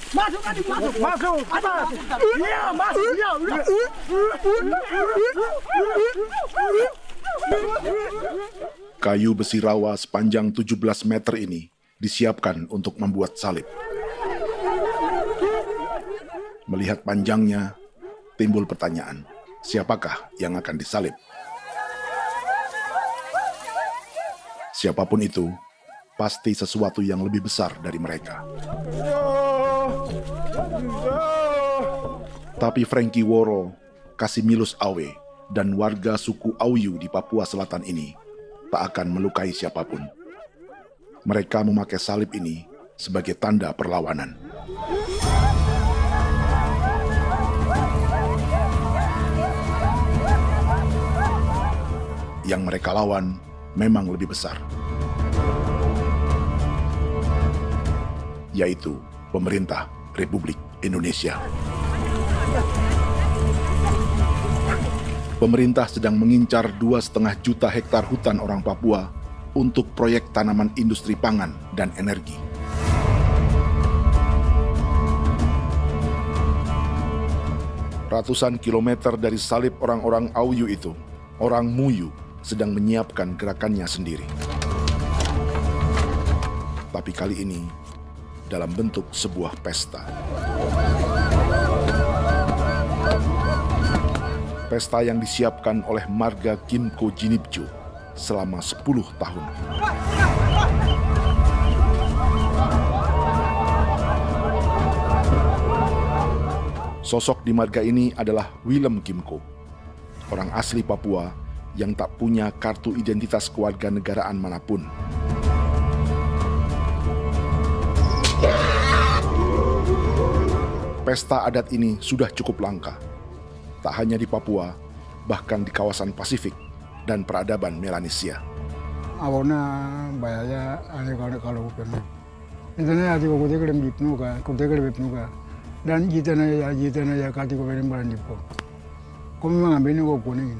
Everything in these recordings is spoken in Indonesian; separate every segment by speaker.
Speaker 1: Masuk adik, masuk. Atas. Iya, masuk. Iya, udah.
Speaker 2: Kayu besi rawa sepanjang 17 meter ini disiapkan untuk membuat salib. Melihat panjangnya, timbul pertanyaan, siapakah yang akan disalib? Siapapun itu, pasti sesuatu yang lebih besar dari mereka. Tapi Frankie Woro, Casimilus Awe, dan warga suku Auyu di Papua Selatan ini tak akan melukai siapapun. Mereka memakai salib ini sebagai tanda perlawanan. Yang mereka lawan memang lebih besar, yaitu pemerintah Republik Indonesia. Pemerintah sedang mengincar 2,5 juta hektar hutan orang Papua untuk proyek tanaman industri pangan dan energi. Ratusan kilometer dari salib orang-orang Auyu itu, orang Muyu sedang menyiapkan gerakannya sendiri. Tapi kali ini dalam bentuk sebuah pesta. Pesta yang disiapkan oleh marga Kimco Jinibju selama 10 tahun. Sosok di marga ini adalah Willem Kimco, orang asli Papua yang tak punya kartu identitas kewarganegaraan manapun. Pesta adat ini sudah cukup langka. Tak hanya di Papua, bahkan di kawasan Pasifik dan peradaban Melanesia.
Speaker 3: Awalnya bayarnya kalau pernah. Internet ada kode kerem bipnuka, dan jitana ya kati ko berem baran dipo. Kami mengambil ko kuning.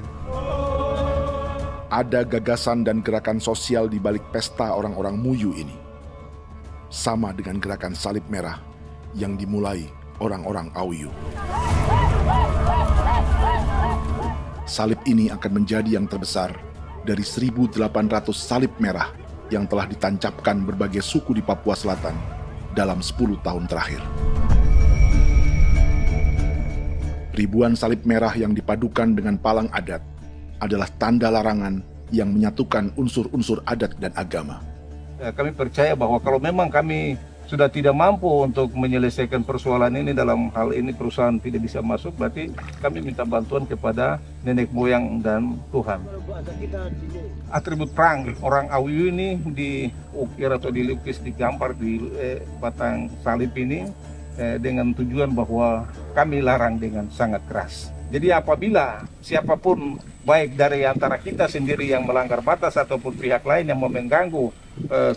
Speaker 2: Ada gagasan dan gerakan sosial di balik pesta orang-orang Muyu ini. Sama dengan gerakan salib merah yang dimulai orang-orang Auyu. Salib ini akan menjadi yang terbesar dari 1.800 salib merah yang telah ditancapkan berbagai suku di Papua Selatan dalam 10 tahun terakhir. Ribuan salib merah yang dipadukan dengan palang adat adalah tanda larangan yang menyatukan unsur-unsur adat dan agama.
Speaker 4: Kami percaya bahwa kalau memang kami sudah tidak mampu untuk menyelesaikan persoalan ini, dalam hal ini perusahaan tidak bisa masuk, berarti kami minta bantuan kepada nenek moyang dan Tuhan. Atribut perang orang Auyu ini diukir atau dilukis, digambar di batang salib ini dengan tujuan bahwa kami larang dengan sangat keras. Jadi apabila siapapun, baik dari antara kita sendiri yang melanggar batas ataupun pihak lain yang mengganggu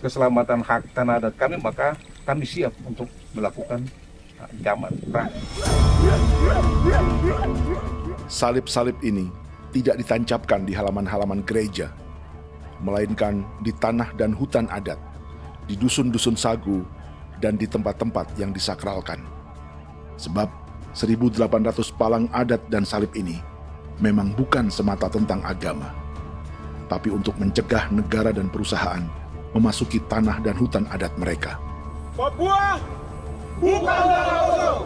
Speaker 4: keselamatan hak tanah adat kami, maka kami siap untuk melakukan ancaman perang.
Speaker 2: Salib-salib ini tidak ditancapkan di halaman-halaman gereja, melainkan di tanah dan hutan adat, di dusun-dusun sagu, dan di tempat-tempat yang disakralkan. Sebab 1.800 palang adat dan salib ini memang bukan semata tentang agama, tapi untuk mencegah negara dan perusahaan memasuki tanah dan hutan adat mereka.
Speaker 1: Papua bukan tanah kosong.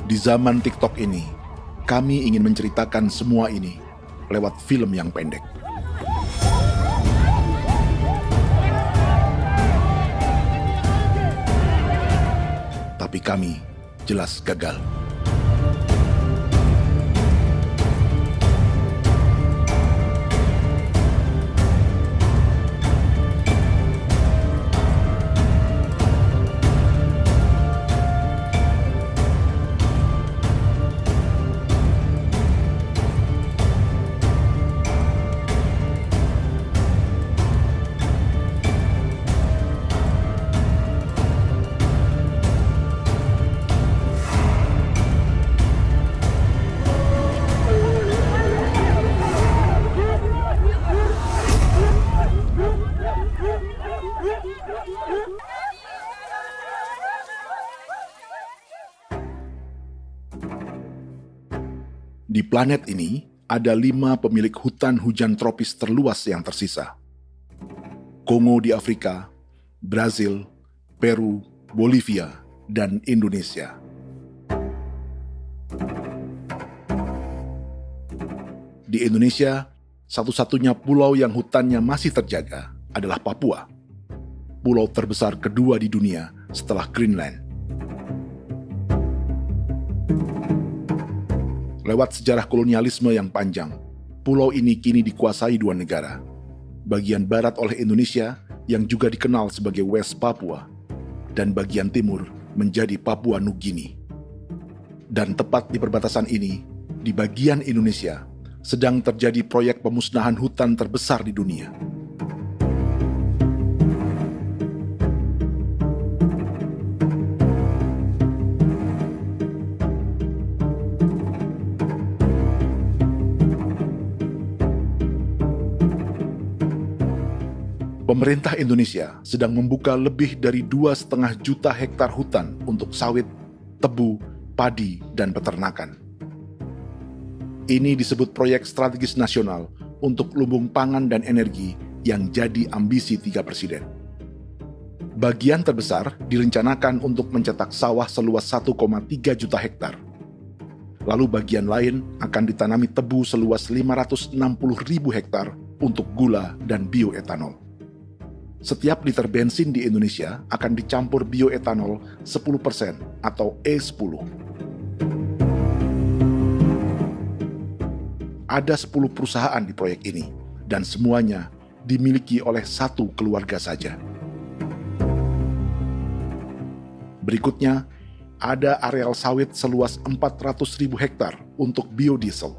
Speaker 2: Di zaman TikTok ini, kami ingin menceritakan semua ini lewat film yang pendek. Tapi kami jelas gagal. Di planet ini, ada 5 pemilik hutan hujan tropis terluas yang tersisa. Kongo di Afrika, Brazil, Peru, Bolivia, dan Indonesia. Di Indonesia, satu-satunya pulau yang hutannya masih terjaga adalah Papua, pulau terbesar kedua di dunia setelah Greenland. Lewat sejarah kolonialisme yang panjang, pulau ini kini dikuasai 2 negara. Bagian barat oleh Indonesia yang juga dikenal sebagai West Papua, dan bagian timur menjadi Papua Nugini. Dan tepat di perbatasan ini, di bagian Indonesia, sedang terjadi proyek pemusnahan hutan terbesar di dunia. Pemerintah Indonesia sedang membuka lebih dari 2,5 juta hektar hutan untuk sawit, tebu, padi, dan peternakan. Ini disebut proyek strategis nasional untuk lumbung pangan dan energi yang jadi ambisi 3 presiden. Bagian terbesar direncanakan untuk mencetak sawah seluas 1,3 juta hektar. Lalu bagian lain akan ditanami tebu seluas 560.000 hektar untuk gula dan bioetanol. Setiap liter bensin di Indonesia akan dicampur bioetanol 10% atau E10. Ada 10 perusahaan di proyek ini, dan semuanya dimiliki oleh 1 keluarga saja. Berikutnya, ada areal sawit seluas 400.000 hektar untuk biodiesel.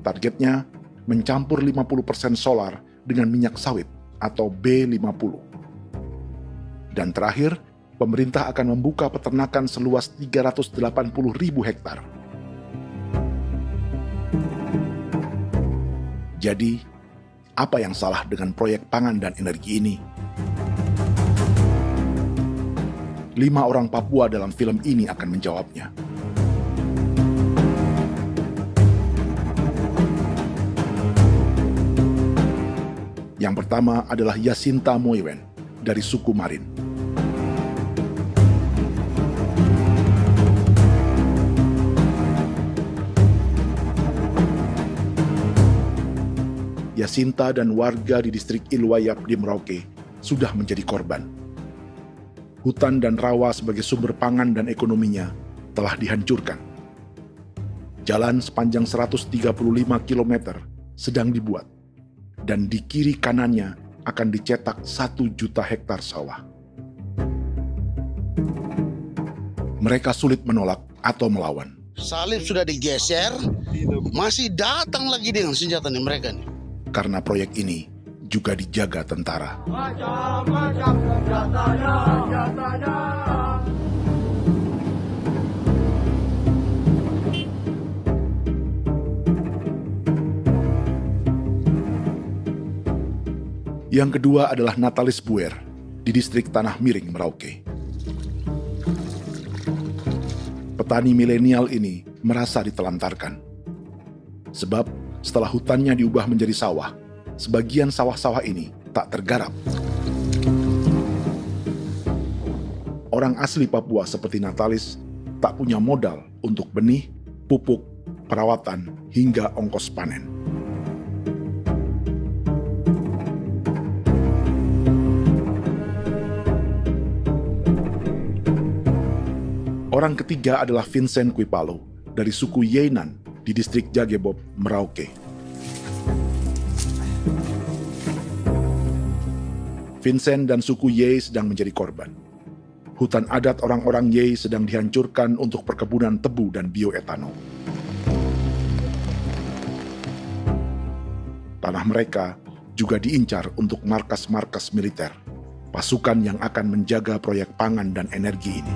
Speaker 2: Targetnya mencampur 50% solar dengan minyak sawit atau B50. Dan terakhir, pemerintah akan membuka peternakan seluas 380.000 hektar. Jadi, apa yang salah dengan proyek pangan dan energi ini? 5 orang Papua dalam film ini akan menjawabnya. Yang pertama adalah Yasinta Moiwen dari suku Marin. Yasinta dan warga di distrik Ilwayap di Merauke sudah menjadi korban. Hutan dan rawa sebagai sumber pangan dan ekonominya telah dihancurkan. Jalan sepanjang 135 km sedang dibuat, dan di kiri kanannya akan dicetak 1 juta hektar sawah. Mereka sulit menolak atau melawan.
Speaker 5: Salib sudah digeser, masih datang lagi dengan senjata mereka nih.
Speaker 2: Karena proyek ini juga dijaga tentara.
Speaker 1: Macam-macam senjatanya.
Speaker 2: Yang kedua adalah Natalis Buer di distrik Tanah Miring, Merauke. Petani milenial ini merasa ditelantarkan. Sebab setelah hutannya diubah menjadi sawah, sebagian sawah-sawah ini tak tergarap. Orang asli Papua seperti Natalis tak punya modal untuk benih, pupuk, perawatan, hingga ongkos panen. Orang ketiga adalah Vincent Kuipalo dari suku Yenan di distrik Jagebob, Merauke. Vincent dan suku Ye sedang menjadi korban. Hutan adat orang-orang Ye sedang dihancurkan untuk perkebunan tebu dan bioetanol. Tanah mereka juga diincar untuk markas-markas militer, pasukan yang akan menjaga proyek pangan dan energi ini.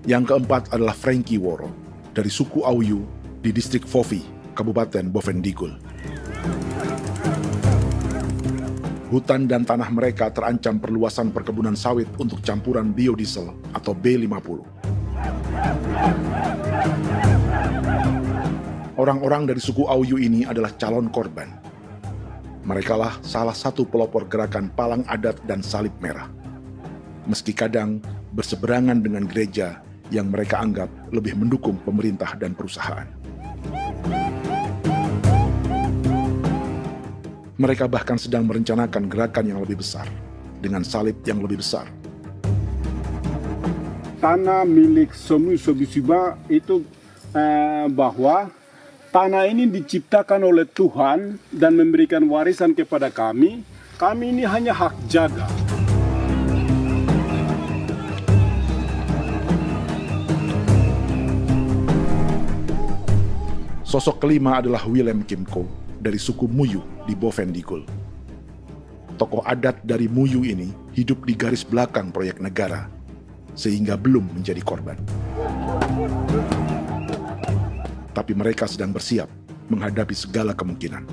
Speaker 2: Yang keempat adalah Frankie Woro dari suku Auyu di distrik Fofi, Kabupaten Bovendigul. Hutan dan tanah mereka terancam perluasan perkebunan sawit untuk campuran biodiesel atau B50. Orang-orang dari suku Auyu ini adalah calon korban. Merekalah salah satu pelopor gerakan Palang Adat dan Salib Merah. Meski kadang berseberangan dengan gereja yang mereka anggap lebih mendukung pemerintah dan perusahaan. Mereka bahkan sedang merencanakan gerakan yang lebih besar, dengan salib yang lebih besar.
Speaker 6: Tanah milik Somu Sobisiba itu bahwa tanah ini diciptakan oleh Tuhan dan memberikan warisan kepada kami. Kami ini hanya hak jaga.
Speaker 2: Sosok kelima adalah Willem Kimco dari suku Muyu di Bovendigul. Tokoh adat dari Muyu ini hidup di garis belakang proyek negara, sehingga belum menjadi korban. Tapi mereka sedang bersiap menghadapi segala kemungkinan.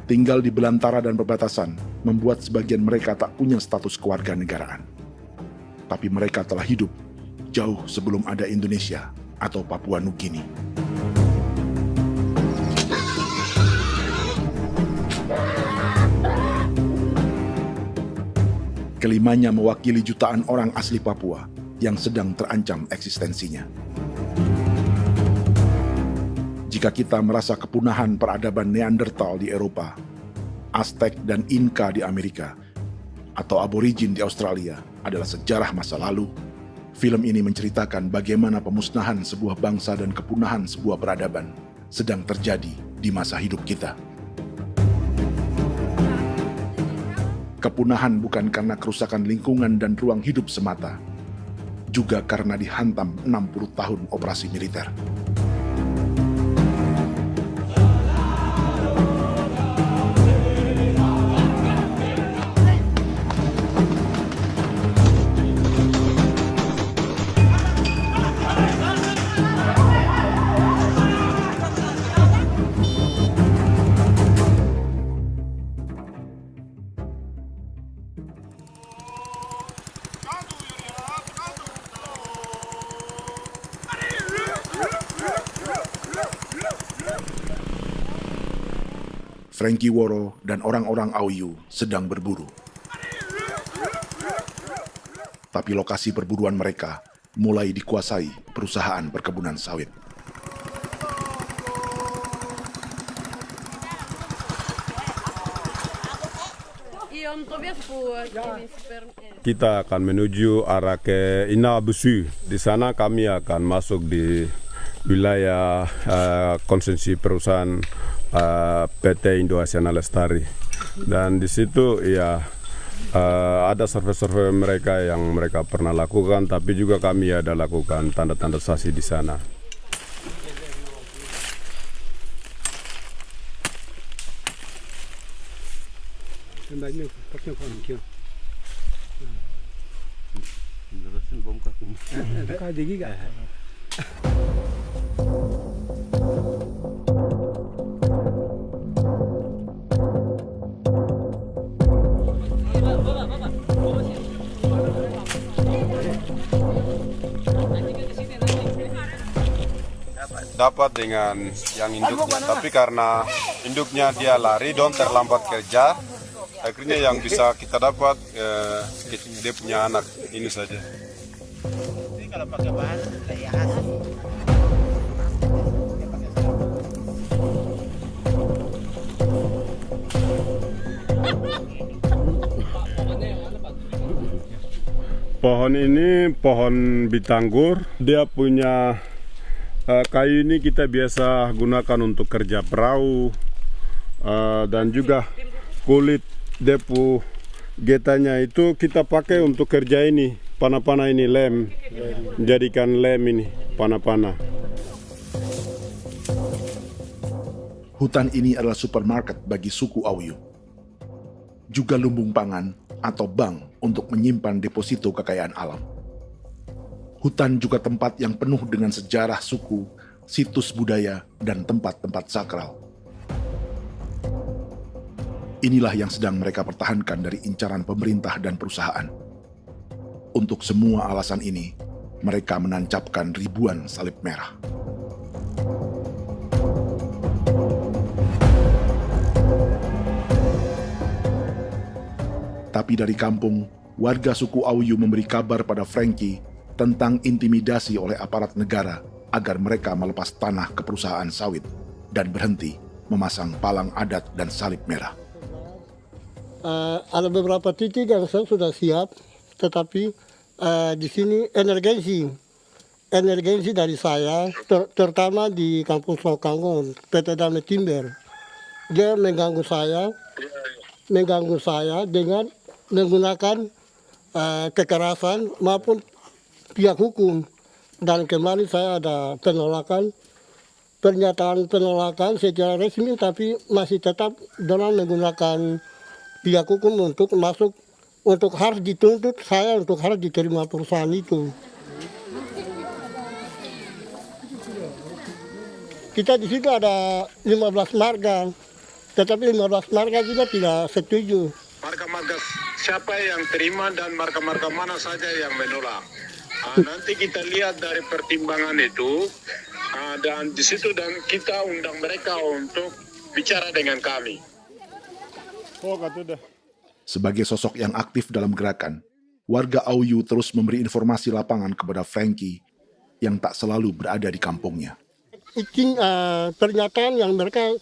Speaker 2: Tinggal di belantara dan perbatasan membuat sebagian mereka tak punya status kewarganegaraan. Tapi mereka telah hidup jauh sebelum ada Indonesia atau Papua Nugini. Kelimanya mewakili jutaan orang asli Papua yang sedang terancam eksistensinya. Jika kita merasa kepunahan peradaban Neanderthal di Eropa, Aztec dan Inca di Amerika, atau aborigin di Australia adalah sejarah masa lalu, film ini menceritakan bagaimana pemusnahan sebuah bangsa dan kepunahan sebuah peradaban sedang terjadi di masa hidup kita. Kepunahan bukan karena kerusakan lingkungan dan ruang hidup semata, juga karena dihantam 60 tahun operasi militer. Frankie Woro dan orang-orang Auyu sedang berburu. Tapi lokasi perburuan mereka mulai dikuasai perusahaan perkebunan sawit.
Speaker 7: Kita akan menuju arah ke Inabusu. Di sana kami akan masuk di wilayah konsesi perusahaan PT Indo Asiana Lestari, dan di situ ya ada survei-survei mereka yang mereka pernah lakukan, tapi juga kami ada lakukan tanda-tanda saksi di sana. Dapat dengan yang induknya, tapi karena induknya dia lari dan terlambat kerja, akhirnya yang bisa kita dapat dia punya anak ini saja.
Speaker 8: Ini kalau pakai bahan kayak hasil.
Speaker 7: Pohon ini pohon bitanggur, dia punya kayu ini kita biasa gunakan untuk kerja perahu, dan juga kulit depu getanya itu kita pakai untuk kerja ini, panah-panah ini lem, jadikan lem ini, panah-panah.
Speaker 2: Hutan ini adalah supermarket bagi suku Auyu. Juga lumbung pangan atau bank untuk menyimpan deposito kekayaan alam. Hutan juga tempat yang penuh dengan sejarah suku, situs budaya, dan tempat-tempat sakral. Inilah yang sedang mereka pertahankan dari incaran pemerintah dan perusahaan. Untuk semua alasan ini, mereka menancapkan ribuan salib merah. Tapi dari kampung, warga suku Auyu memberi kabar pada Frankie tentang intimidasi oleh aparat negara agar mereka melepas tanah ke perusahaan sawit dan berhenti memasang palang adat dan salib merah.
Speaker 9: Ada beberapa titik yang saya sudah siap, tetapi di sini emergensi dari saya, terutama di Kampung Sokangon, PT Damai Timber. Dia mengganggu saya dengan menggunakan kekerasan maupun pihak hukum. Dan kemarin saya ada pernyataan penolakan secara resmi, tapi masih tetap dengan menggunakan pihak hukum untuk masuk, untuk harus dituntut saya untuk harus diterima perusahaan itu. Kita di situ ada 15 marga, tetapi 15 marga juga tidak setuju.
Speaker 6: Marga-marga siapa yang terima dan marga-marga mana saja yang menolak. Nanti kita lihat dari pertimbangan itu, dan di situ dan kita undang mereka untuk bicara dengan kami.
Speaker 2: Sebagai sosok yang aktif dalam gerakan, warga Auyu terus memberi informasi lapangan kepada Frankie yang tak selalu berada di kampungnya.
Speaker 9: Izin pernyataan yang mereka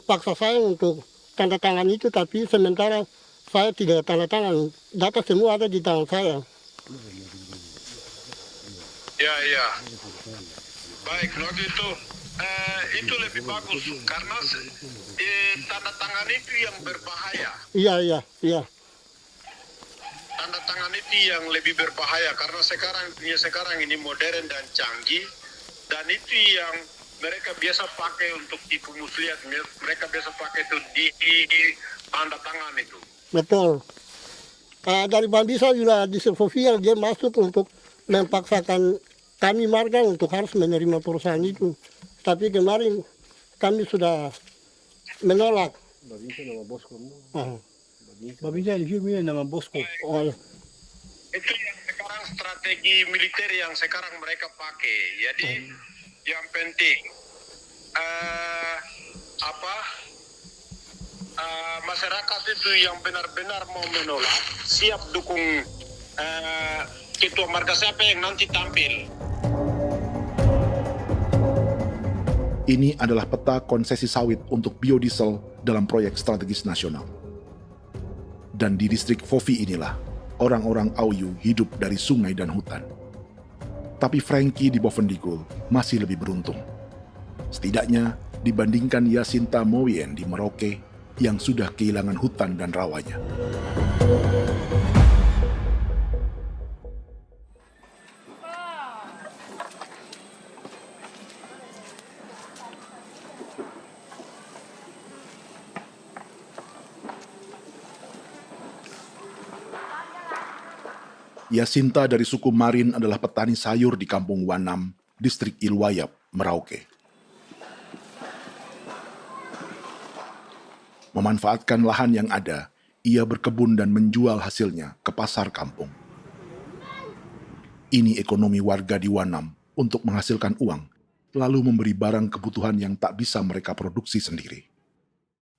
Speaker 9: paksa saya untuk tanda tangan itu, tapi sementara saya tidak tanda tangan. Data semua ada di tangan saya.
Speaker 6: Ya. Baik, kalau gitu itu lebih bagus karena tanda tangan itu yang berbahaya.
Speaker 9: Iya.
Speaker 6: Tanda tangan itu yang lebih berbahaya karena sekarang ini modern dan canggih, dan itu yang mereka biasa pakai untuk tipu muslihat. Mereka biasa pakai itu di tanda tangan itu.
Speaker 9: Betul. Dari Bambisa juga di Sofia dia masuk untuk memaksakan kami marga untuk harus menerima perusahaan itu. Tapi kemarin kami sudah menolak.
Speaker 1: Babinsa di sini nama bosku.
Speaker 6: Itu yang sekarang strategi militer yang sekarang mereka pakai. Jadi yang penting masyarakat itu yang benar-benar mau menolak siap dukung ketua marga siapa yang nanti tampil.
Speaker 2: Ini adalah peta konsesi sawit untuk biodiesel dalam proyek strategis nasional. Dan di distrik Fofi inilah, orang-orang Auyu hidup dari sungai dan hutan. Tapi Frankie di Bovendigul masih lebih beruntung. Setidaknya dibandingkan Yasinta Moyen di Merauke yang sudah kehilangan hutan dan rawanya. Yasinta dari suku Marin adalah petani sayur di Kampung Wanam, distrik Ilwayap, Merauke. Memanfaatkan lahan yang ada, ia berkebun dan menjual hasilnya ke pasar kampung. Ini ekonomi warga di Wanam untuk menghasilkan uang, lalu memberi barang kebutuhan yang tak bisa mereka produksi sendiri.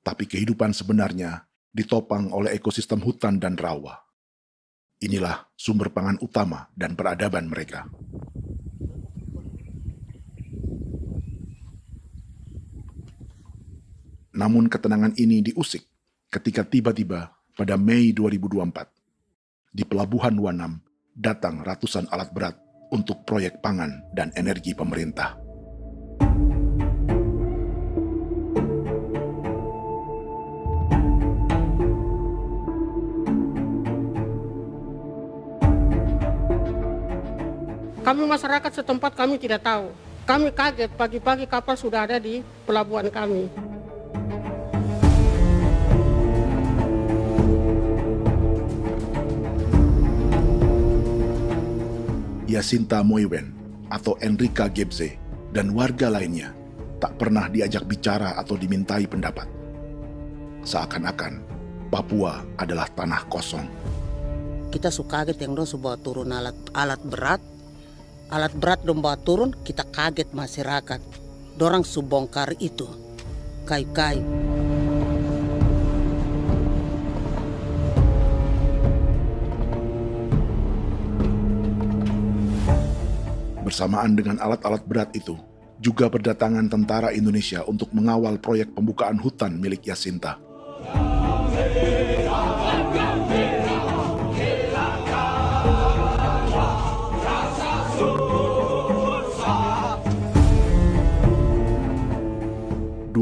Speaker 2: Tapi kehidupan sebenarnya ditopang oleh ekosistem hutan dan rawa. Inilah sumber pangan utama dan peradaban mereka. Namun ketenangan ini diusik ketika tiba-tiba pada Mei 2024, di Pelabuhan Wanam datang ratusan alat berat untuk proyek pangan dan energi pemerintah.
Speaker 9: Kami masyarakat setempat kami tidak tahu. Kami kaget pagi-pagi kapal sudah ada di pelabuhan kami.
Speaker 2: Yasinta Moywen atau Enrika Gebze dan warga lainnya tak pernah diajak bicara atau dimintai pendapat. Seakan-akan Papua adalah tanah kosong.
Speaker 10: Kita suka kaget yang dong bawa turun alat berat dong bawa turun, kita kaget masyarakat. Dorang subongkar itu kayu-kayu.
Speaker 2: Bersamaan dengan alat-alat berat itu, juga berdatangan tentara Indonesia untuk mengawal proyek pembukaan hutan milik Jacinta.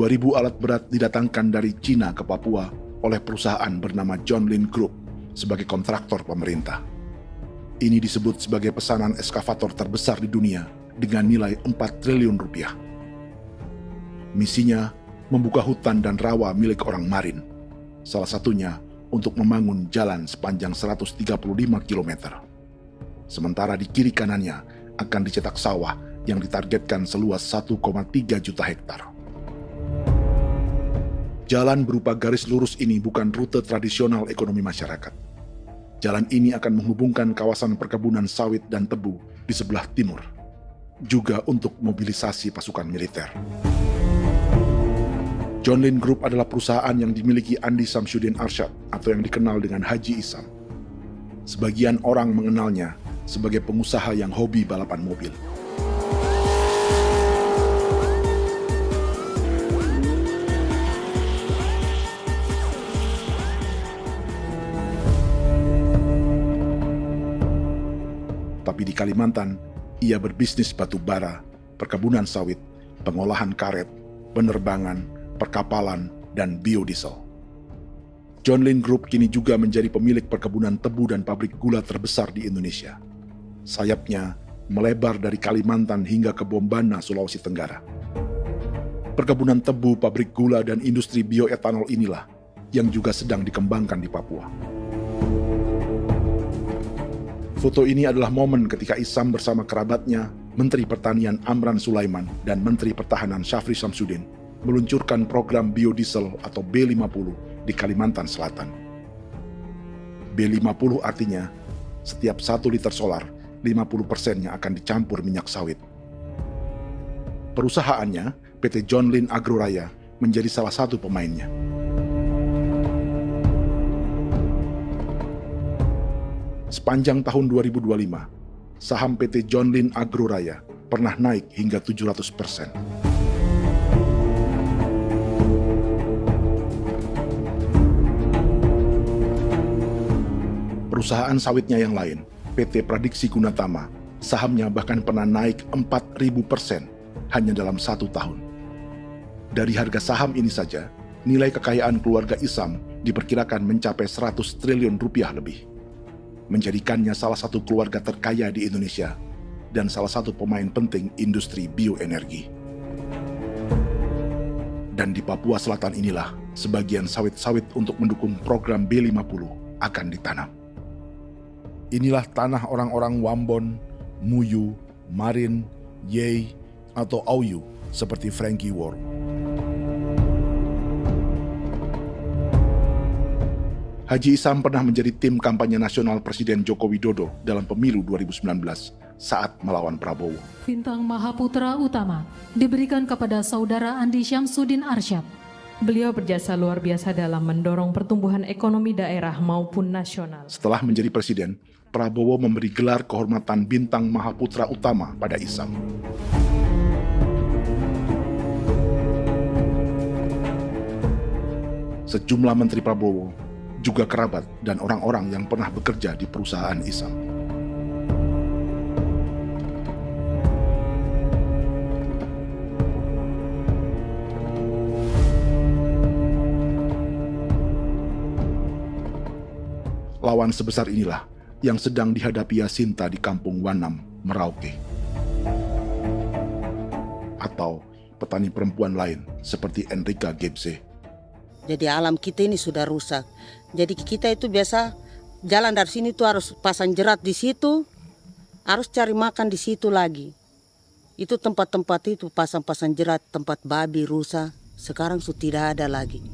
Speaker 2: Ribu alat berat didatangkan dari Cina ke Papua oleh perusahaan bernama John Lin Group sebagai kontraktor pemerintah. Ini disebut sebagai pesanan eskavator terbesar di dunia dengan nilai 4 triliun rupiah. Misinya membuka hutan dan rawa milik orang Marin, salah satunya untuk membangun jalan sepanjang 135 km. Sementara di kiri kanannya akan dicetak sawah yang ditargetkan seluas 1,3 juta hektar. Jalan berupa garis lurus ini bukan rute tradisional ekonomi masyarakat. Jalan ini akan menghubungkan kawasan perkebunan sawit dan tebu di sebelah timur, juga untuk mobilisasi pasukan militer. John Lin Group adalah perusahaan yang dimiliki Andi Samsudin Arsyad atau yang dikenal dengan Haji Isam. Sebagian orang mengenalnya sebagai pengusaha yang hobi balapan mobil. Tapi di Kalimantan, ia berbisnis batu bara, perkebunan sawit, pengolahan karet, penerbangan, perkapalan, dan biodiesel. John Lin Group kini juga menjadi pemilik perkebunan tebu dan pabrik gula terbesar di Indonesia. Sayapnya melebar dari Kalimantan hingga ke Bombana, Sulawesi Tenggara. Perkebunan tebu, pabrik gula, dan industri bioetanol inilah yang juga sedang dikembangkan di Papua. Foto ini adalah momen ketika Isam bersama kerabatnya, Menteri Pertanian Amran Sulaiman dan Menteri Pertahanan Syafri Samsudin meluncurkan program biodiesel atau B50 di Kalimantan Selatan. B50 artinya setiap 1 liter solar, 50%-nya akan dicampur minyak sawit. Perusahaannya, PT John Lin Agroraya, menjadi salah satu pemainnya. Sepanjang tahun 2025, saham PT John Lin Agroraya pernah naik hingga 700%. Perusahaan sawitnya yang lain, PT Pradiksi Gunatama, sahamnya bahkan pernah naik 4.000% hanya dalam 1 tahun. Dari harga saham ini saja, nilai kekayaan keluarga Isam diperkirakan mencapai 100 triliun rupiah lebih, menjadikannya salah satu keluarga terkaya di Indonesia dan salah satu pemain penting industri bioenergi. Dan di Papua Selatan inilah sebagian sawit-sawit untuk mendukung program B50 akan ditanam. Inilah tanah orang-orang Wambon, Muyu, Marin, Yei, atau Auyu seperti Frankie Ward. Haji Isam pernah menjadi tim kampanye nasional Presiden Joko Widodo dalam pemilu 2019 saat melawan Prabowo.
Speaker 11: Bintang Mahaputra Utama diberikan kepada Saudara Andi Syamsuddin Arsyad. Beliau berjasa luar biasa dalam mendorong pertumbuhan ekonomi daerah maupun nasional.
Speaker 2: Setelah menjadi presiden, Prabowo memberi gelar kehormatan Bintang Mahaputra Utama pada Isam. Sejumlah menteri Prabowo, juga kerabat dan orang-orang yang pernah bekerja di perusahaan Isam. Lawan sebesar inilah yang sedang dihadapi Jacinta di kampung Wanam, Merauke. Atau petani perempuan lain seperti Enrika Gebze.
Speaker 10: Jadi alam kita ini sudah rusak. Jadi kita itu biasa jalan dari sini tuh harus pasang jerat di situ, harus cari makan di situ lagi. Itu tempat-tempat itu pasang-pasang jerat, tempat babi, rusa, sekarang sudah tidak ada lagi.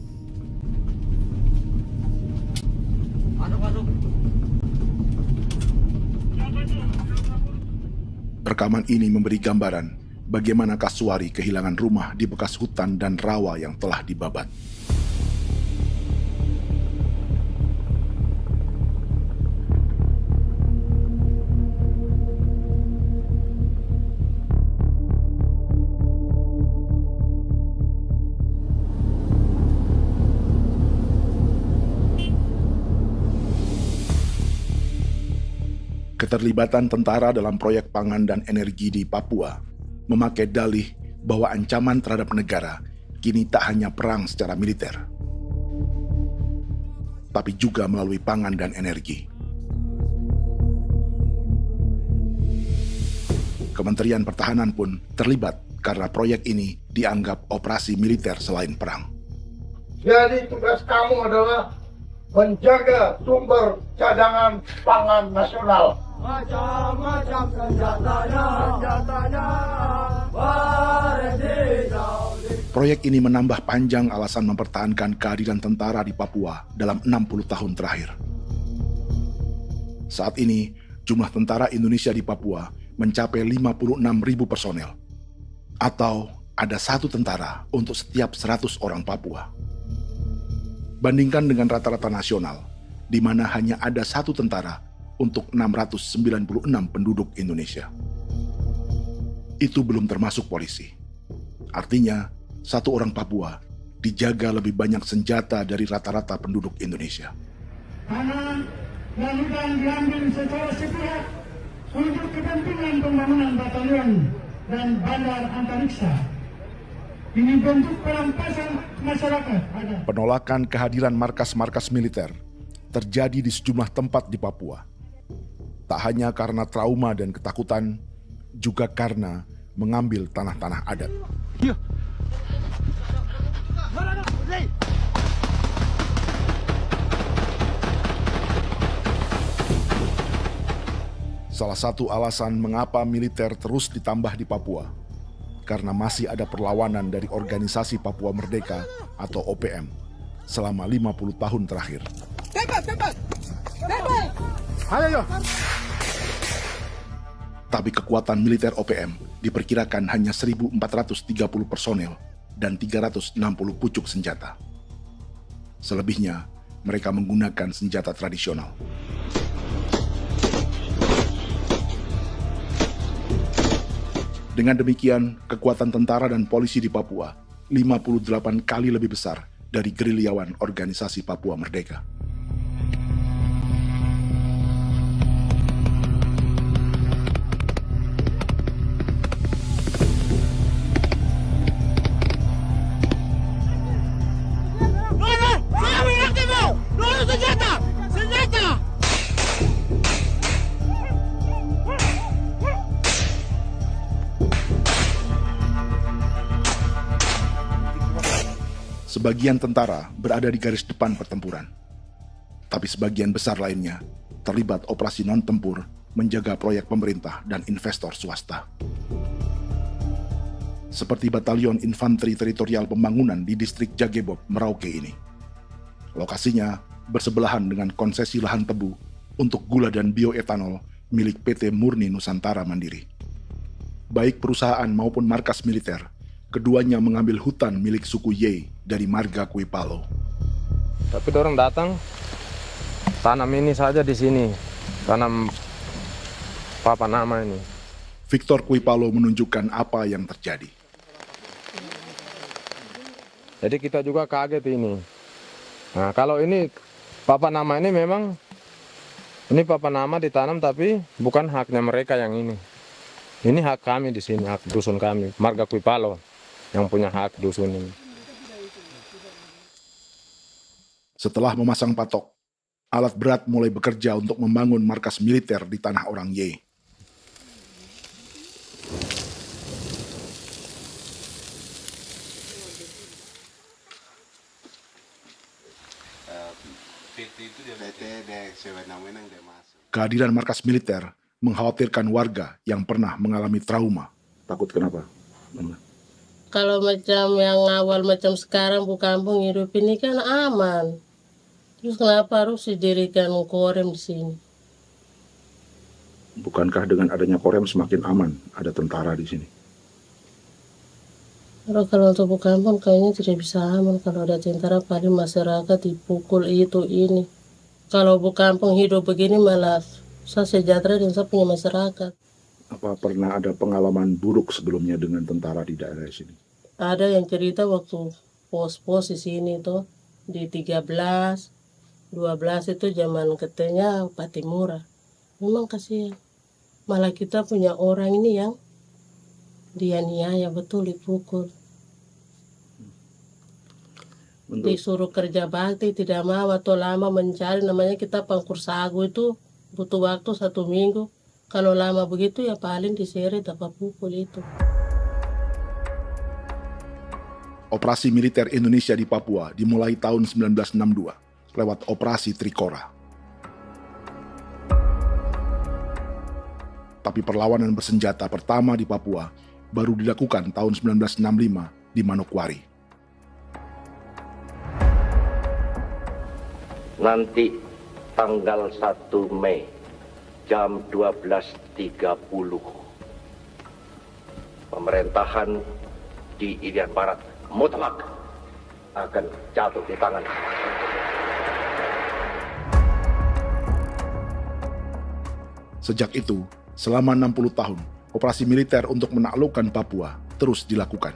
Speaker 2: Rekaman ini memberi gambaran bagaimana Kasuari kehilangan rumah di bekas hutan dan rawa yang telah dibabat. Keterlibatan tentara dalam proyek pangan dan energi di Papua memakai dalih bahwa ancaman terhadap negara kini tak hanya perang secara militer, tapi juga melalui pangan dan energi. Kementerian Pertahanan pun terlibat karena proyek ini dianggap operasi militer selain perang.
Speaker 1: Jadi tugas kamu adalah menjaga sumber cadangan pangan nasional. Macam-macam senjatanya,
Speaker 2: Proyek ini menambah panjang alasan mempertahankan kehadiran tentara di Papua dalam 60 tahun terakhir. Saat ini, jumlah tentara Indonesia di Papua mencapai 56.000 personel, atau ada 1 tentara untuk setiap 100 orang Papua. Bandingkan dengan rata-rata nasional, di mana hanya ada 1 tentara untuk 696 penduduk Indonesia. Itu belum termasuk polisi. Artinya, 1 orang Papua dijaga lebih banyak senjata dari rata-rata penduduk Indonesia.
Speaker 1: Tanah dan hutan diambil secara sepihak untuk kepentingan pembangunan batalion dan bandar antariksa. Ini bentuk perampasan masyarakat.
Speaker 2: Penolakan kehadiran markas-markas militer terjadi di sejumlah tempat di Papua. Tak hanya karena trauma dan ketakutan, juga karena mengambil tanah-tanah adat. Salah satu alasan mengapa militer terus ditambah di Papua, karena masih ada perlawanan dari Organisasi Papua Merdeka atau OPM selama 50 tahun terakhir.
Speaker 1: Ayo.
Speaker 2: Tapi kekuatan militer OPM diperkirakan hanya 1.430 personel dan 360 pucuk senjata. Selebihnya, mereka menggunakan senjata tradisional. Dengan demikian, kekuatan tentara dan polisi di Papua 58 kali lebih besar dari gerilyawan Organisasi Papua Merdeka. Sebagian tentara berada di garis depan pertempuran, tapi sebagian besar lainnya terlibat operasi non-tempur menjaga proyek pemerintah dan investor swasta. Seperti Batalion Infanteri Teritorial Pembangunan di distrik Jagebob, Merauke ini. Lokasinya bersebelahan dengan konsesi lahan tebu untuk gula dan bioetanol milik PT Murni Nusantara Mandiri. Baik perusahaan maupun markas militer, keduanya mengambil hutan milik suku Ye dari marga Kuipalo.
Speaker 12: Tapi orang datang tanam ini saja di sini, tanam papan nama ini.
Speaker 2: Victor Kuipalo menunjukkan apa yang terjadi.
Speaker 12: Jadi kita juga kaget ini. Nah, kalau ini papan nama ini memang ini papan nama ditanam tapi bukan haknya mereka yang ini. Ini hak kami di sini, hak dusun kami, marga Kuipalo yang punya hak dusun ini.
Speaker 2: Setelah memasang patok, alat berat mulai bekerja untuk membangun markas militer di tanah orang Ye. Kehadiran markas militer mengkhawatirkan warga yang pernah mengalami trauma. Takut kenapa?
Speaker 10: Kalau macam yang awal macam sekarang bu kampung hidup ini kan aman. Terus kenapa harus didirikan korem di sini?
Speaker 2: Bukankah dengan adanya Korem semakin aman ada tentara di sini?
Speaker 10: Kalau untuk kampung kayaknya tidak bisa aman kalau ada tentara, paling masyarakat dipukul itu ini. Kalau kampung hidup begini malah saya sejahtera dan saya punya masyarakat.
Speaker 2: Apa pernah ada pengalaman buruk sebelumnya dengan tentara di daerah sini?
Speaker 10: Ada yang cerita waktu pos-pos di sini tuh di 13, 12 itu zaman katanya Patimura. Memang kasihan. Malah kita punya orang ini yang dianiaya betul, dipukul. Disuruh kerja bakti tidak mau atau lama mencari, namanya kita pangkur sagu itu butuh waktu 1 minggu. Kalau lama begitu ya paling diseret apa pukul itu.
Speaker 2: Operasi militer Indonesia di Papua dimulai tahun 1962 lewat Operasi Trikora. Tapi perlawanan bersenjata pertama di Papua baru dilakukan tahun 1965 di Manokwari.
Speaker 13: Nanti tanggal 1 Mei jam 12.30 pemerintahan di Irian Barat mutlak akan jatuh di tangan.
Speaker 2: Sejak itu, selama 60 tahun, operasi militer untuk menaklukkan Papua terus dilakukan.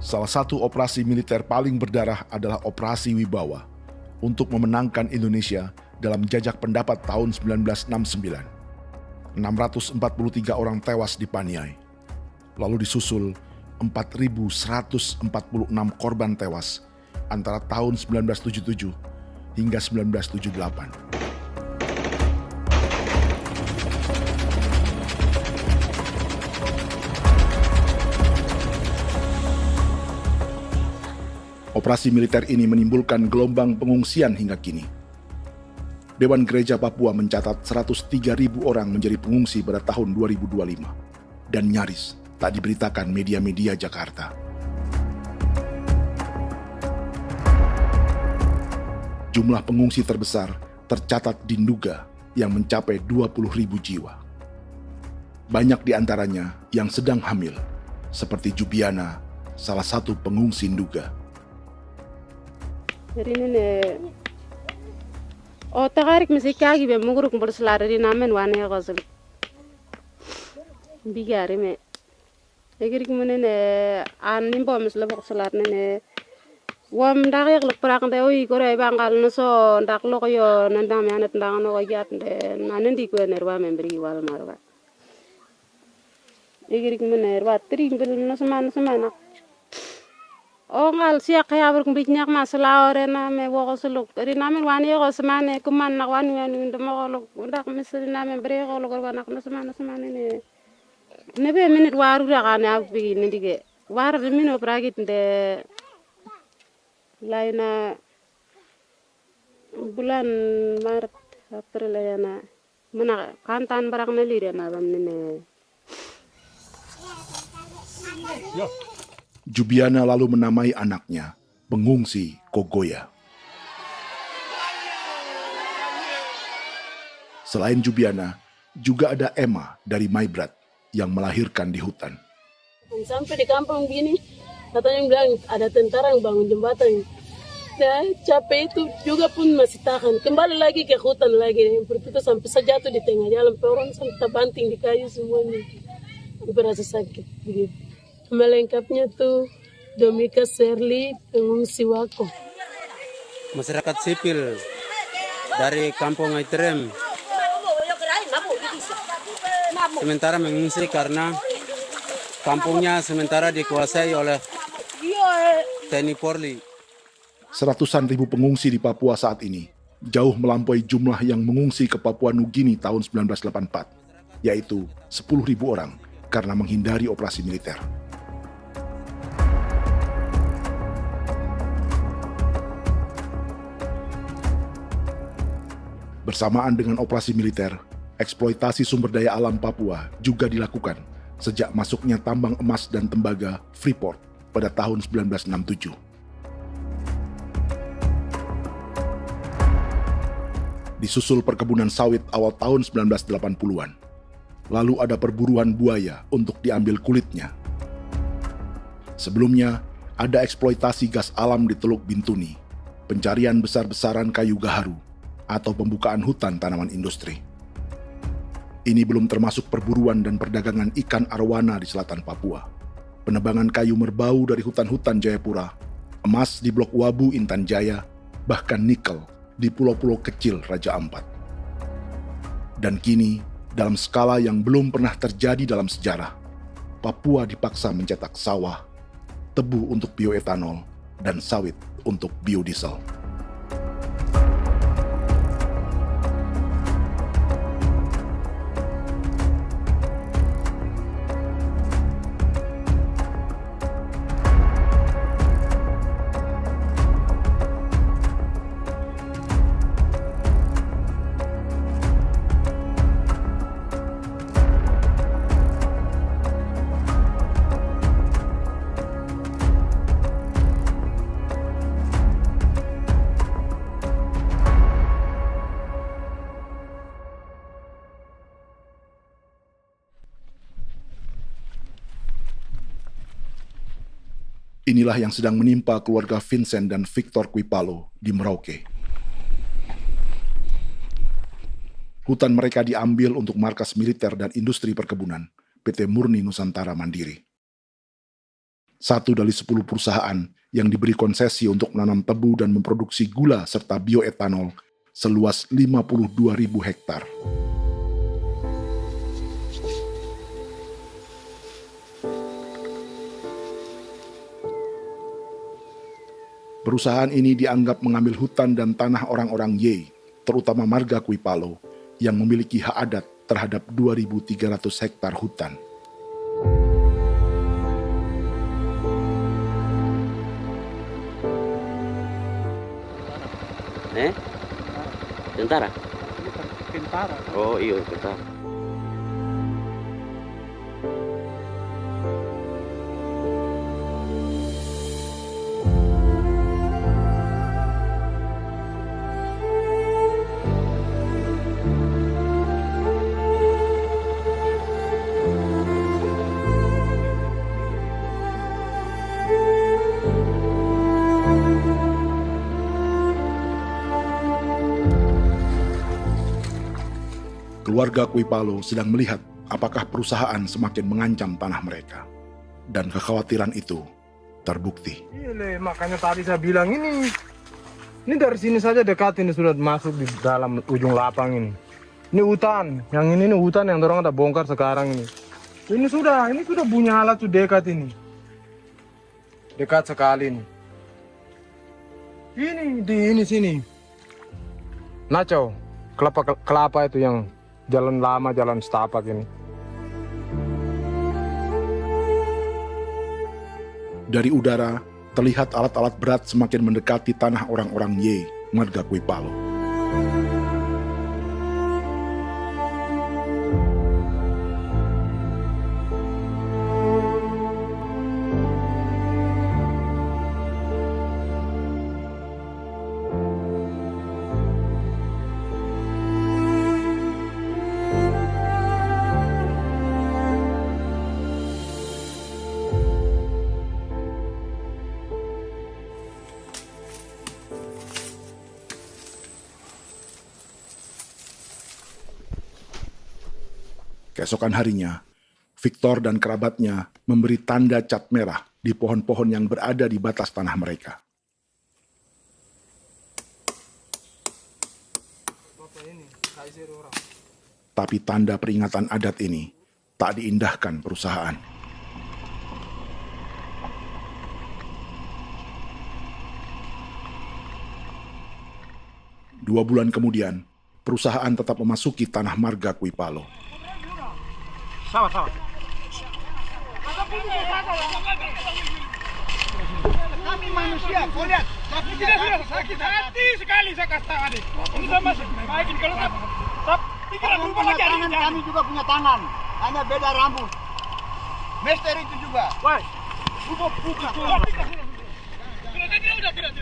Speaker 2: Salah satu operasi militer paling berdarah adalah Operasi Wibawa untuk memenangkan Indonesia dalam jajak pendapat tahun 1969. 643 orang tewas di Paniai. Lalu disusul 4.146 korban tewas antara tahun 1977 hingga 1978. Operasi militer ini menimbulkan gelombang pengungsian hingga kini. Dewan Gereja Papua mencatat 103.000 orang menjadi pengungsi pada tahun 2025 dan nyaris tak diberitakan media-media Jakarta. Jumlah pengungsi terbesar tercatat di Nduga yang mencapai 20.000 jiwa. Banyak di antaranya yang sedang hamil, seperti Jubiana, salah satu pengungsi Nduga.
Speaker 14: O tagarik mesikagi be muguruk berselari di namen wane gosel bigari me egirik menene an nimbo mesle bok selar nene wam dak yak lek prak de oi gore bangal no so ndak lo yo nandam yanet ndang no yat de nanen di ko nerwa membri wal marwa egirik mener wa tri bel no semana o ngal siya kaya ber kumbik nyak masala ore na me wo gosuluk ri namen wani go semane kuman nak wani wani ndemo golok ndak mesri namen bre golok wanak no semana ne be minit waru ra kana bi nindige war de mino pragit de laina bulan Maret April yana mana kantan barak na lire na bam ne
Speaker 2: Jubiana lalu menamai anaknya Pengungsi Kogoya. Selain Jubiana, juga ada Emma dari Maibrat yang melahirkan di hutan.
Speaker 15: Sampai di kampung gini, katanya bilang ada tentara yang bangun jembatan. Nah, capek itu juga pun masih tahan. Kembali lagi ke hutan lagi. Seperti itu sampai saya jatuh di tengah jalan. Orang sampai terbanting di kayu semuanya. Berasa sakit begitu. Melengkapnya tuh Domika Serli, pengungsi Wako.
Speaker 16: Masyarakat sipil dari kampung Aitrem sementara mengungsi karena kampungnya sementara dikuasai oleh TNI Polri.
Speaker 2: Seratusan ribu pengungsi di Papua saat ini jauh melampaui jumlah yang mengungsi ke Papua Nugini tahun 1984, yaitu 10.000 orang karena menghindari operasi militer. Bersamaan dengan operasi militer, eksploitasi sumber daya alam Papua juga dilakukan sejak masuknya tambang emas dan tembaga Freeport pada tahun 1967. Disusul perkebunan sawit awal tahun 1980-an. Lalu ada perburuan buaya untuk diambil kulitnya. Sebelumnya, ada eksploitasi gas alam di Teluk Bintuni, pencarian besar-besaran kayu gaharu, atau pembukaan hutan tanaman industri. Ini belum termasuk perburuan dan perdagangan ikan arwana di selatan Papua, penebangan kayu merbau dari hutan-hutan Jayapura, emas di Blok Wabu Intan Jaya, bahkan nikel di pulau-pulau kecil Raja Ampat. Dan kini, dalam skala yang belum pernah terjadi dalam sejarah, Papua dipaksa mencetak sawah, tebu untuk bioetanol, dan sawit untuk biodiesel. Inilah yang sedang menimpa keluarga Vincent dan Victor Kuipalo di Merauke. Hutan mereka diambil untuk markas militer dan industri perkebunan, PT Murni Nusantara Mandiri. 1 dari 10 perusahaan yang diberi konsesi untuk menanam tebu dan memproduksi gula serta bioetanol seluas 52.000 hektar. Perusahaan ini dianggap mengambil hutan dan tanah orang-orang Ye, terutama marga Kuipalo, yang memiliki hak adat terhadap 2.300 hektar hutan.
Speaker 17: Tentara?
Speaker 1: Tentara.
Speaker 17: Oh iya, tentara.
Speaker 2: Keluarga Kuipalo sedang melihat apakah perusahaan semakin mengancam tanah mereka. Dan kekhawatiran itu terbukti.
Speaker 12: Iya, makanya tadi saya bilang ini dari sini saja dekat ini sudah masuk di dalam ujung lapang ini. Ini hutan, yang ini hutan yang orang ada bongkar sekarang ini. Ini sudah punya alat sudah dekat ini. Dekat sekali ini. Ini di sini. Nacau, kelapa itu yang jalan lama, jalan setapak ini.
Speaker 2: Dari udara, terlihat alat-alat berat semakin mendekati tanah orang-orang Ye, marga Kuipalo. Keesokan harinya, Victor dan kerabatnya memberi tanda cat merah di pohon-pohon yang berada di batas tanah mereka. Tapi tanda peringatan adat ini tak diindahkan perusahaan. Dua bulan kemudian, perusahaan tetap memasuki tanah marga Kuipalo.
Speaker 1: Sama. Kami manusia, kau lihat. Tapi tidak sudah sakit hati sekali saya katakan tadi. Ini sama baik kalau tak pikiran berubah lagi hari ini. Kami juga punya tangan, hanya beda rambut. Mister itu juga. Wah, buka. Tidak.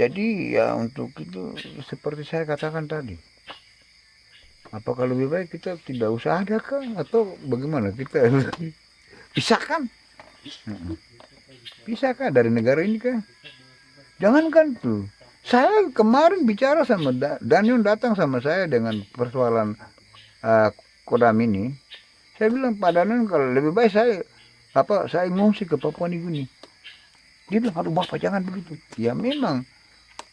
Speaker 17: Jadi ya untuk itu seperti saya katakan tadi, apakah lebih baik kita tidak usah ada kah atau bagaimana, kita pisahkan, pisahkah dari negara ini kah? Jangankan tuh, saya kemarin bicara sama Daniel, datang sama saya dengan persoalan Kodam ini. Saya bilang, Pak Daniel, kalau lebih baik saya ngungsi ke Papua Nugini. Dia bilang, aduh Bapak jangan begitu. Ya memang,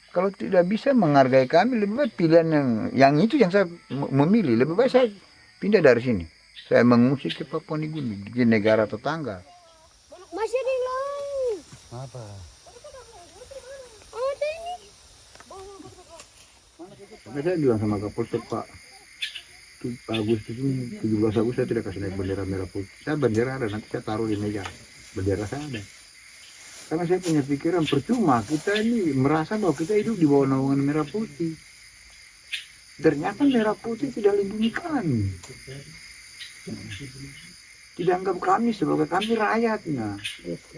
Speaker 17: kalau tidak bisa menghargai kami, lebih baik pilihan yang itu yang saya memilih. Lebih baik saya pindah dari sini. Saya mengungsi ke Papua Nugini, di negara tetangga.
Speaker 18: Masih di laut.
Speaker 17: Apa?
Speaker 18: Oh, ini.
Speaker 17: Saya bilang sama Kapolsek, Pak, Agustus ini, 17 Agustus saya tidak kasih naik bendera merah putih. Saya bendera ada, nanti saya taruh di meja. Bendera saya ada. Karena saya punya pikiran percuma kita ini merasa bahwa kita hidup di bawah naungan merah putih. Ternyata merah putih tidak lindungi kami. Tidak anggap kami sebagai kami rakyatnya.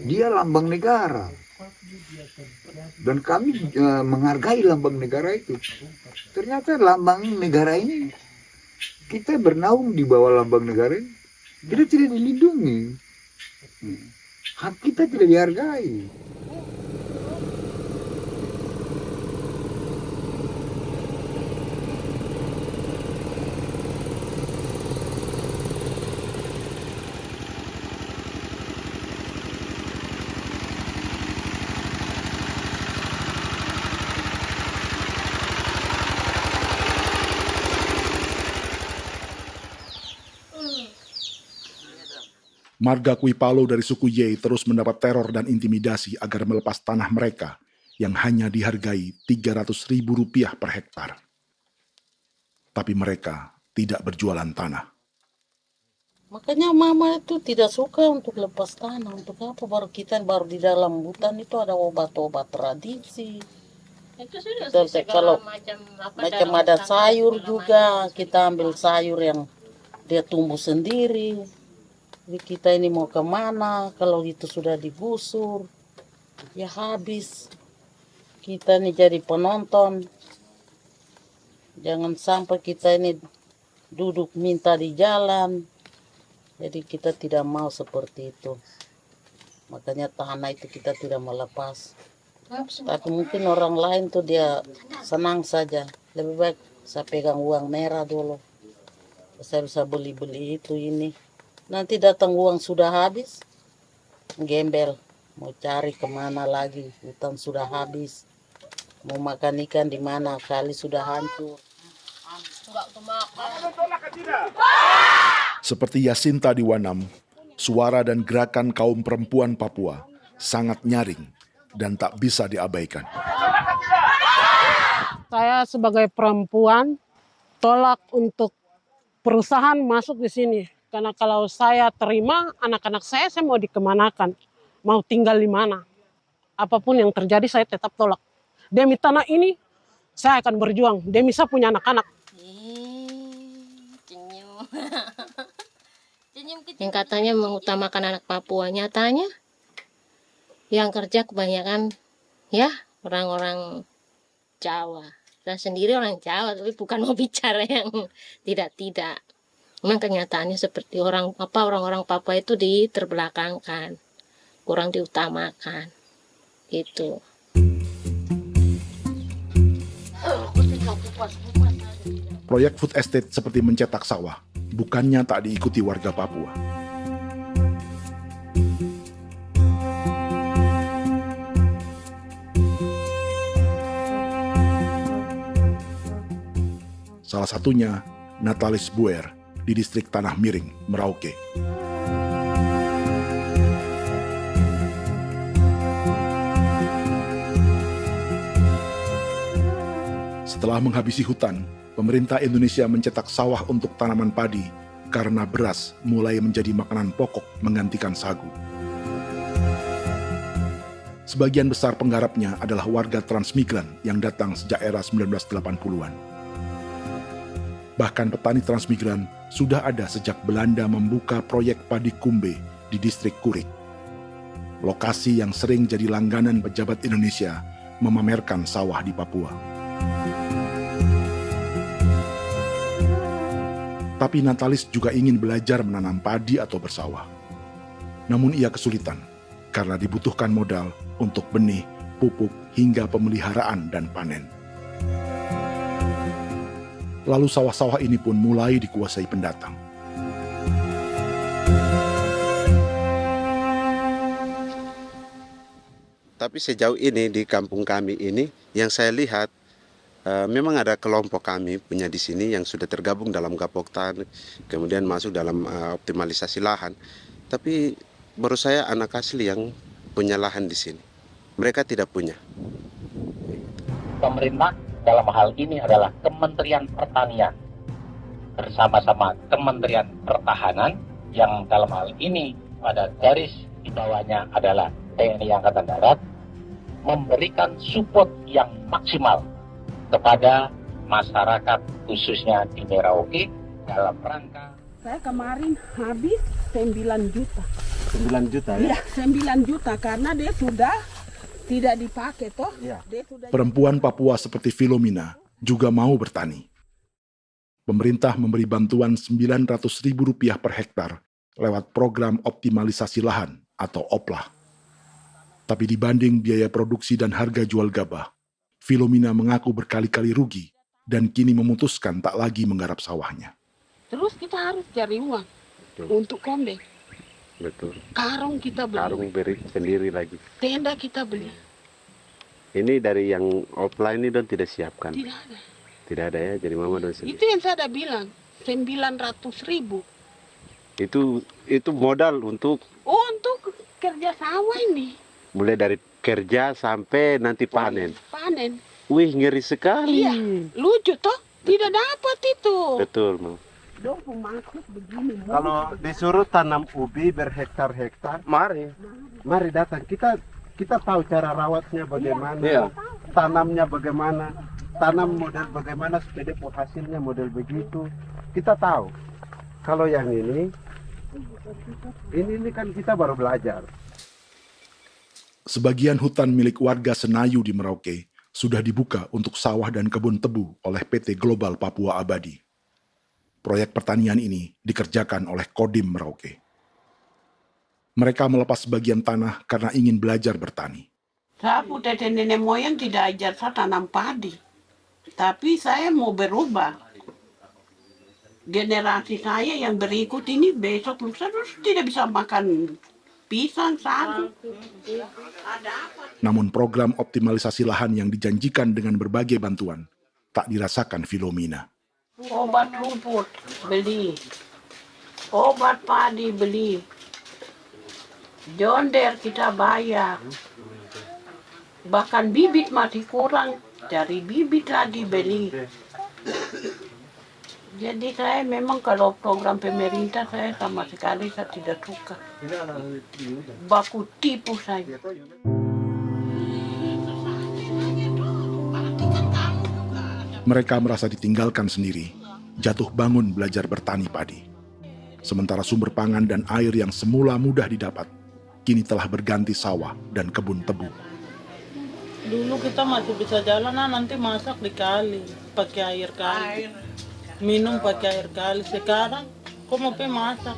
Speaker 17: Dia lambang negara. Dan kami menghargai lambang negara itu. Ternyata lambang negara ini, kita bernaung di bawah lambang negara ini, kita tidak dilindungi. Hak kita tidak dihargai.
Speaker 2: Marga Kuipalo dari suku Ye terus mendapat teror dan intimidasi agar melepas tanah mereka yang hanya dihargai Rp300.000 per hektar. Tapi mereka tidak berjualan tanah.
Speaker 10: Makanya mama itu tidak suka untuk lepas tanah. Untuk apa? Baru di dalam hutan itu ada obat-obat tradisi.
Speaker 15: Itu sudah
Speaker 10: Kalau
Speaker 15: macam
Speaker 10: ada sayur juga, kita ambil sayur yang dia tumbuh sendiri. Jadi kita ini mau kemana, kalau itu sudah digusur, ya habis. Kita ini jadi penonton. Jangan sampai kita ini duduk minta di jalan. Jadi kita tidak mau seperti itu. Makanya tanah itu kita tidak melepas. Tapi mungkin orang lain tuh dia senang saja. Lebih baik saya pegang uang merah dulu. Saya bisa beli-beli itu ini. Nanti datang uang sudah habis, gembel, mau cari kemana lagi, hutan sudah habis, mau makan ikan di mana, kali sudah hancur.
Speaker 2: Seperti Yasinta di Wanam, suara dan gerakan kaum perempuan Papua sangat nyaring dan tak bisa diabaikan.
Speaker 14: Saya sebagai perempuan tolak untuk perusahaan masuk di sini. Karena kalau saya terima anak-anak saya mau dikemanakan, mau tinggal di mana. Apapun yang terjadi saya tetap tolak. Demi tanah ini saya akan berjuang, demi saya punya anak-anak.
Speaker 18: Yang katanya mengutamakan anak Papua, nyatanya yang kerja kebanyakan ya orang-orang Jawa. Dan sendiri orang Jawa, tapi bukan mau bicara yang tidak-tidak. Memang kenyataannya seperti orang-orang Papua itu diterbelakangkan, kurang diutamakan, gitu.
Speaker 2: Proyek food estate seperti mencetak sawah, bukannya tak diikuti warga Papua. Salah satunya Natalis Buer di distrik Tanah Miring, Merauke. Setelah menghabisi hutan, pemerintah Indonesia mencetak sawah untuk tanaman padi karena beras mulai menjadi makanan pokok menggantikan sagu. Sebagian besar penggarapnya adalah warga transmigran yang datang sejak era 1980-an. Bahkan petani transmigran sudah ada sejak Belanda membuka proyek padi kumbe di distrik Kurik. Lokasi yang sering jadi langganan pejabat Indonesia memamerkan sawah di Papua. Tapi Natalis juga ingin belajar menanam padi atau bersawah. Namun ia kesulitan karena dibutuhkan modal untuk benih, pupuk, hingga pemeliharaan dan panen. Lalu sawah-sawah ini pun mulai dikuasai pendatang.
Speaker 19: Tapi sejauh ini di kampung kami ini yang saya lihat memang ada kelompok kami punya di sini yang sudah tergabung dalam Gapoktan, kemudian masuk dalam optimalisasi lahan. Tapi menurut saya anak asli yang punya lahan di sini. Mereka tidak punya.
Speaker 13: Pemerintah dalam hal ini adalah Kementerian Pertanian bersama-sama Kementerian Pertahanan yang dalam hal ini pada garis di bawahnya adalah TNI Angkatan Darat, memberikan support yang maksimal kepada masyarakat khususnya di Merauke dalam rangka.
Speaker 20: Saya kemarin habis 9 juta.
Speaker 19: 9 juta ya?
Speaker 20: Iya, 9 juta karena dia sudah tidak dipakai toh. Ya.
Speaker 2: Perempuan Papua seperti Filomina juga mau bertani. Pemerintah memberi bantuan Rp900.000 per hektar lewat program optimalisasi lahan atau OPLAH. Tapi dibanding biaya produksi dan harga jual gabah, Filomina mengaku berkali-kali rugi dan kini memutuskan tak lagi menggarap sawahnya.
Speaker 20: Terus kita harus cari uang untuk kombeng.
Speaker 19: Betul.
Speaker 20: Karung kita beli.
Speaker 19: Karung beri sendiri lagi.
Speaker 20: Tenda kita beli.
Speaker 19: Ini dari yang offline ini don tidak siapkan.
Speaker 20: Tidak ada.
Speaker 19: Tidak ada ya, jadi mama don sendiri.
Speaker 20: Itu yang saya udah bilang, 900.000.
Speaker 19: Itu modal untuk
Speaker 20: kerja sawah ini.
Speaker 19: Mulai dari kerja sampai nanti panen.
Speaker 20: Panen.
Speaker 19: Wih, ngeri sekali.
Speaker 20: Iya, lucu toh? Tidak dapat itu.
Speaker 19: Betul, Mam. Kalau disuruh tanam ubi berhektar-hektar, mari datang. Kita tahu cara rawatnya bagaimana, iya. Tanamnya bagaimana, tanam model bagaimana supaya hasilnya model begitu. Kita tahu. Kalau yang ini kan kita baru belajar.
Speaker 2: Sebagian hutan milik warga Senayu di Merauke sudah dibuka untuk sawah dan kebun tebu oleh PT Global Papua Abadi. Proyek pertanian ini dikerjakan oleh Kodim Merauke. Mereka melepas sebagian tanah karena ingin belajar bertani.
Speaker 20: Saya punya nenek moyang tidak ajar saya tanam padi. Tapi saya mau berubah. Generasi saya yang berikut ini besok lusa tidak bisa makan pisang, sagu.
Speaker 2: Namun program optimalisasi lahan yang dijanjikan dengan berbagai bantuan tak dirasakan Filomina.
Speaker 20: Obat rumput beli, obat padi beli, jonder kita bayar, bahkan bibit masih kurang, cari bibit lagi beli. Jadi saya memang kalau program pemerintah saya sama sekali saya tidak suka. Baku tipu saya.
Speaker 2: Mereka merasa ditinggalkan sendiri, jatuh bangun belajar bertani padi. Sementara sumber pangan dan air yang semula mudah didapat, kini telah berganti sawah dan kebun tebu.
Speaker 21: Dulu kita masih bisa jalan, nanti masak di kali, pakai air kali. Minum pakai air kali. Sekarang, kok mau masak?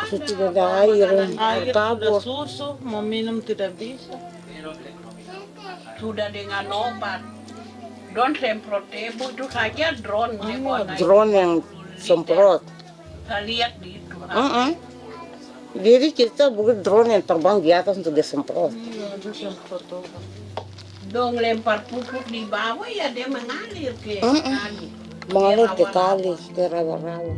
Speaker 10: Tidak ada air.
Speaker 21: Air sudah susu, mau minum tidak bisa.
Speaker 20: Sudah dengan obat. Drone semprot tebu itu saja drone.
Speaker 10: Drone yang semprot.
Speaker 20: Saya lihat di itu.
Speaker 10: Jadi kita bukan drone yang terbang di atas untuk disemprot.
Speaker 21: Iya, itu semprot obat.
Speaker 20: Dong lempar pupuk di bawah ya dia mengalir ke kali.
Speaker 10: Mengalir ke kali, ke rawa-rawa.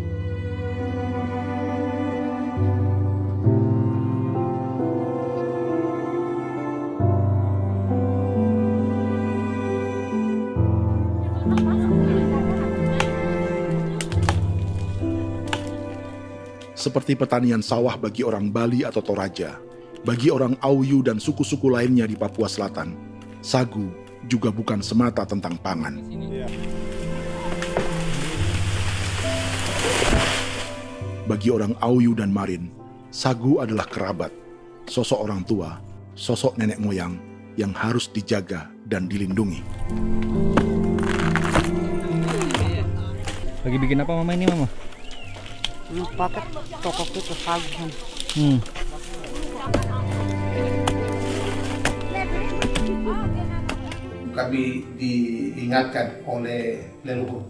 Speaker 2: Seperti pertanian sawah bagi orang Bali atau Toraja, bagi orang Auyu dan suku-suku lainnya di Papua Selatan, sagu juga bukan semata tentang pangan. Bagi orang Auyu dan Marin, sagu adalah kerabat, sosok orang tua, sosok nenek moyang yang harus dijaga dan dilindungi.
Speaker 3: Lagi bikin apa mama ini mama?
Speaker 10: Pakai toko itu sagu.
Speaker 4: Kami diingatkan oleh leluhur,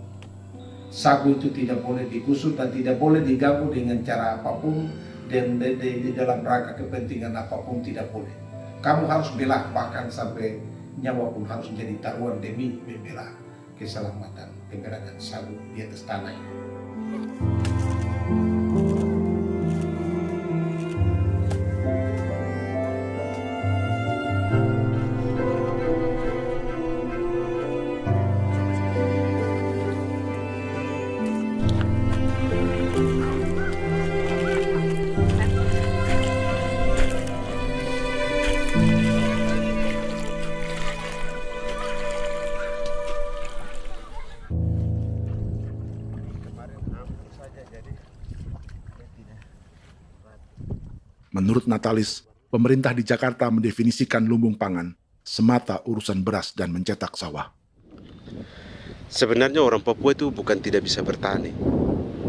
Speaker 4: sagu itu tidak boleh digusur dan tidak boleh diganggu dengan cara apapun, dan di dalam rangka kepentingan apapun tidak boleh. Kamu harus bela, bahkan sampai nyawa pun harus menjadi taruhan demi membela keselamatan keberadaan sagu di atas tanah ini.
Speaker 2: Menurut Natalis, pemerintah di Jakarta mendefinisikan lumbung pangan semata urusan beras dan mencetak sawah.
Speaker 19: Sebenarnya orang Papua itu bukan tidak bisa bertani.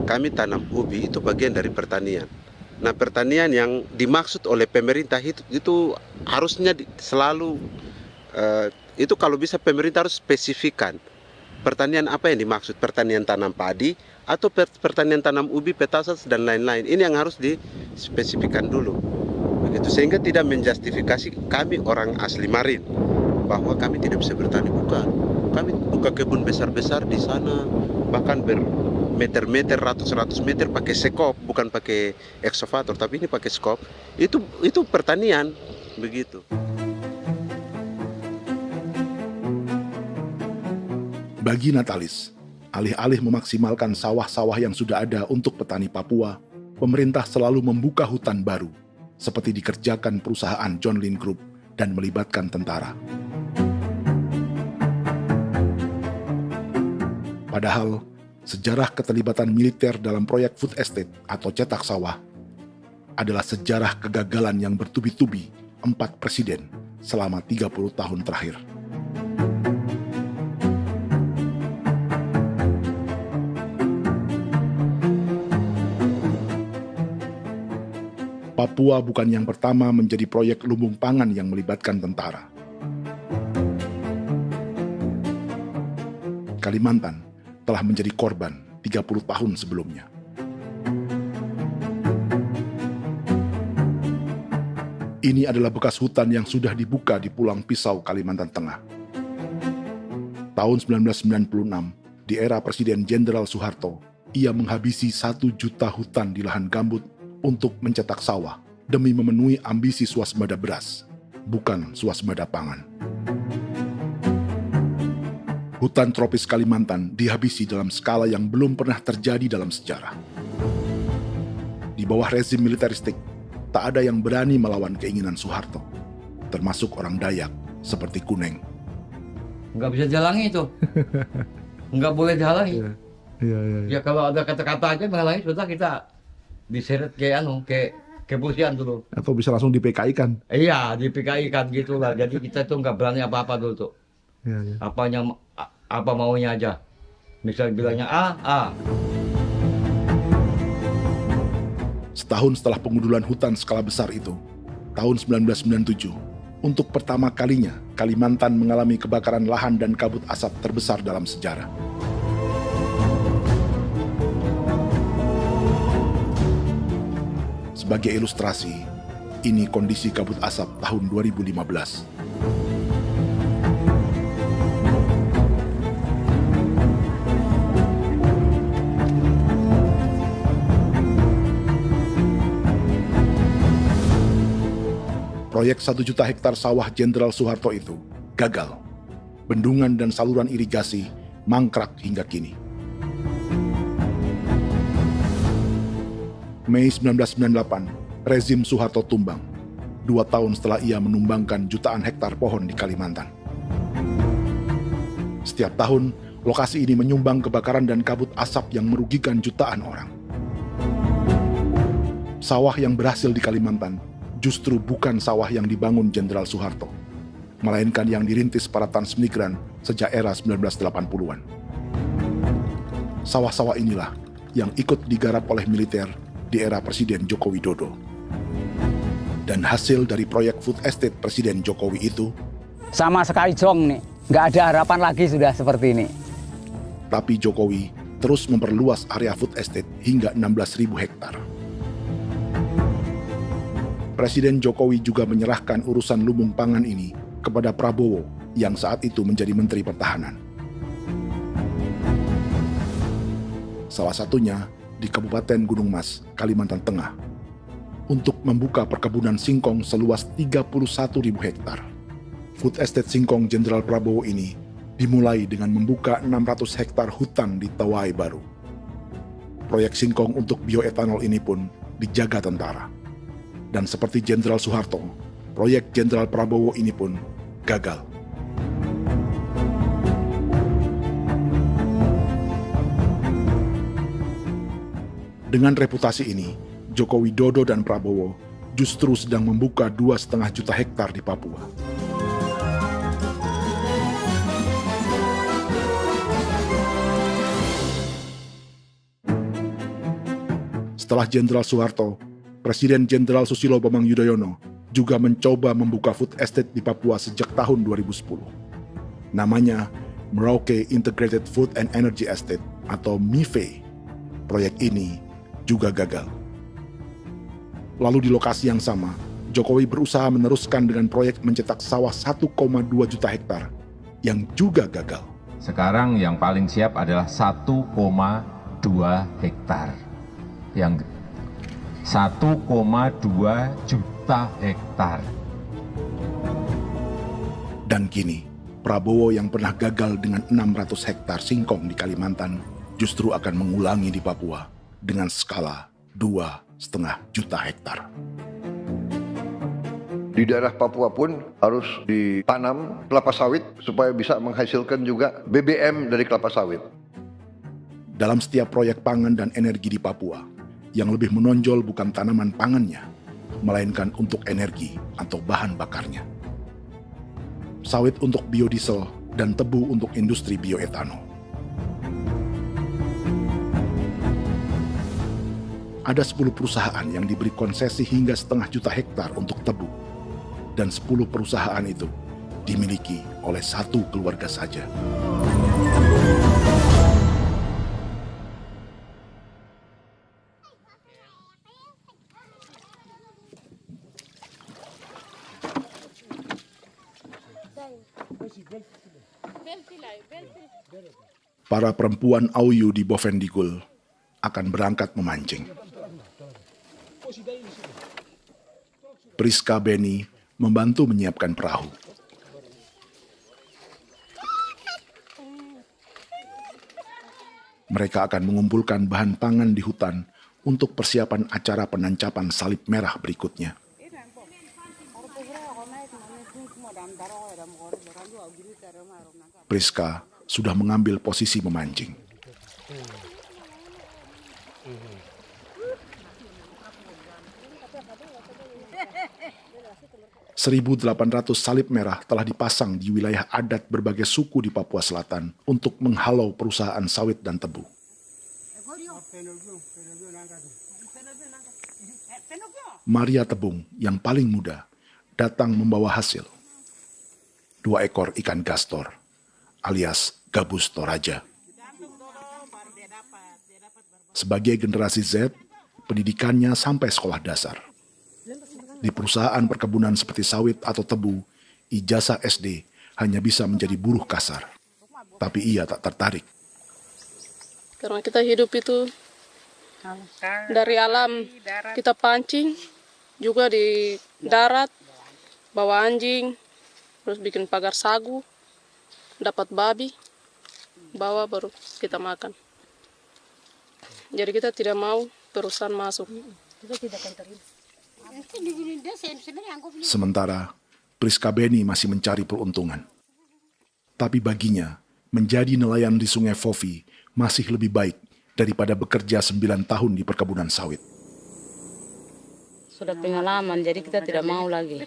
Speaker 19: Kami tanam ubi itu bagian dari pertanian. Nah, pertanian yang dimaksud oleh pemerintah itu harusnya selalu, itu kalau bisa pemerintah harus spesifikkan. Pertanian apa yang dimaksud? Pertanian tanam padi atau pertanian tanam ubi, petasan dan lain-lain. Ini yang harus dispesifikkan dulu. Begitu, sehingga tidak menjustifikasi kami orang asli Marin bahwa kami tidak bisa bertani. Bukan. Kami buka kebun besar-besar di sana, bahkan bermeter-meter, ratus-ratus meter pakai sekop, bukan pakai ekskavator, tapi ini pakai skop. Itu pertanian, begitu.
Speaker 2: Bagi Natalis, alih-alih memaksimalkan sawah-sawah yang sudah ada untuk petani Papua, pemerintah selalu membuka hutan baru, seperti dikerjakan perusahaan John Lynn Group dan melibatkan tentara. Padahal, sejarah keterlibatan militer dalam proyek food estate atau cetak sawah adalah sejarah kegagalan yang bertubi-tubi 4 presiden selama 30 tahun terakhir. Papua bukan yang pertama menjadi proyek lumbung pangan yang melibatkan tentara. Kalimantan telah menjadi korban 30 tahun sebelumnya. Ini adalah bekas hutan yang sudah dibuka di Pulang Pisau, Kalimantan Tengah. Tahun 1996, di era Presiden Jenderal Soeharto, ia menghabisi 1 juta hutan di lahan gambut untuk mencetak sawah demi memenuhi ambisi swasembada beras, bukan swasembada pangan. Hutan tropis Kalimantan dihabisi dalam skala yang belum pernah terjadi dalam sejarah. Di bawah rezim militeristik, tak ada yang berani melawan keinginan Soeharto, termasuk orang Dayak seperti Kuneng.
Speaker 22: Nggak bisa dihalangi itu. Nggak boleh dihalangi. Ya kalau ada kata-kata aja menghalangi, sudah kita diseret ke kepolisian dulu.
Speaker 2: Atau bisa langsung di PKI-kan.
Speaker 22: Iya, di PKI-kan gitulah. Jadi kita tuh nggak berani apa-apa dulu tuh.
Speaker 2: Ya.
Speaker 22: Apa maunya aja. Misal bilangnya A.
Speaker 2: Setahun setelah pengundulan hutan skala besar itu, tahun 1997, untuk pertama kalinya Kalimantan mengalami kebakaran lahan dan kabut asap terbesar dalam sejarah. Sebagai ilustrasi, ini kondisi kabut asap tahun 2015. Proyek 1 juta hektar sawah Jenderal Soeharto itu gagal. Bendungan dan saluran irigasi mangkrak hingga kini. Mei 1998, rezim Soeharto tumbang, 2 tahun setelah ia menumbangkan jutaan hektar pohon di Kalimantan. Setiap tahun, lokasi ini menyumbang kebakaran dan kabut asap yang merugikan jutaan orang. Sawah yang berhasil di Kalimantan justru bukan sawah yang dibangun Jenderal Soeharto, melainkan yang dirintis para transmigran sejak era 1980-an. Sawah-sawah inilah yang ikut digarap oleh militer di era Presiden Joko Widodo. Dan hasil dari proyek food estate Presiden Jokowi itu
Speaker 3: sama sekali jong nih, nggak ada harapan lagi sudah seperti ini.
Speaker 2: Tapi Jokowi terus memperluas area food estate hingga 16.000 hektar. Presiden Jokowi juga menyerahkan urusan lumbung pangan ini kepada Prabowo yang saat itu menjadi Menteri Pertahanan. Salah satunya di Kabupaten Gunung Mas, Kalimantan Tengah, untuk membuka perkebunan singkong seluas 31.000 hektar. Food Estate Singkong Jenderal Prabowo ini dimulai dengan membuka 600 hektar hutan di Tawai Baru. Proyek singkong untuk bioetanol ini pun dijaga tentara. Dan seperti Jenderal Soeharto, proyek Jenderal Prabowo ini pun gagal. Dengan reputasi ini, Joko Widodo dan Prabowo justru sedang membuka 2,5 juta hektar di Papua. Setelah Jenderal Soeharto, Presiden Jenderal Susilo Bambang Yudhoyono juga mencoba membuka food estate di Papua sejak tahun 2010. Namanya Merauke Integrated Food and Energy Estate atau MIFE. Proyek ini juga gagal. Lalu di lokasi yang sama, Jokowi berusaha meneruskan dengan proyek mencetak sawah 1,2 juta hektar yang juga gagal.
Speaker 5: Sekarang yang paling siap adalah 1,2 hektar. Yang 1,2 juta hektar.
Speaker 2: Dan kini, Prabowo yang pernah gagal dengan 600 hektar singkong di Kalimantan justru akan mengulangi di Papua dengan skala 2,5 juta hektar.
Speaker 23: Di daerah Papua pun harus ditanam kelapa sawit supaya bisa menghasilkan juga BBM dari kelapa sawit.
Speaker 2: Dalam setiap proyek pangan dan energi di Papua, yang lebih menonjol bukan tanaman pangannya, melainkan untuk energi atau bahan bakarnya. Sawit untuk biodiesel dan tebu untuk industri bioetanol. Ada 10 perusahaan yang diberi konsesi hingga 0,5 juta hektar untuk tebu. Dan 10 perusahaan itu dimiliki oleh satu keluarga saja. Para perempuan Auyu di Bovendigul akan berangkat memancing. Priska Beni membantu menyiapkan perahu. Mereka akan mengumpulkan bahan pangan di hutan untuk persiapan acara penancapan salib merah berikutnya. Priska sudah mengambil posisi memancing. 1.800 salib merah telah dipasang di wilayah adat berbagai suku di Papua Selatan untuk menghalau perusahaan sawit dan tebu. Maria Tebung yang paling muda datang membawa hasil. 2 ekor ikan gastor alias gabus toraja. Sebagai generasi Z, pendidikannya sampai sekolah dasar. Di perusahaan perkebunan seperti sawit atau tebu, ijazah SD hanya bisa menjadi buruh kasar. Tapi ia tak tertarik.
Speaker 15: Karena kita hidup itu dari alam, kita pancing, juga di darat, bawa anjing, terus bikin pagar sagu, dapat babi, bawa baru kita makan. Jadi kita tidak mau perusahaan masuk.
Speaker 2: Sementara Priska Beni masih mencari peruntungan. Tapi baginya, menjadi nelayan di Sungai Fofi masih lebih baik daripada bekerja 9 tahun di perkebunan sawit.
Speaker 10: sudah pengalaman, jadi kita tidak mau lagi.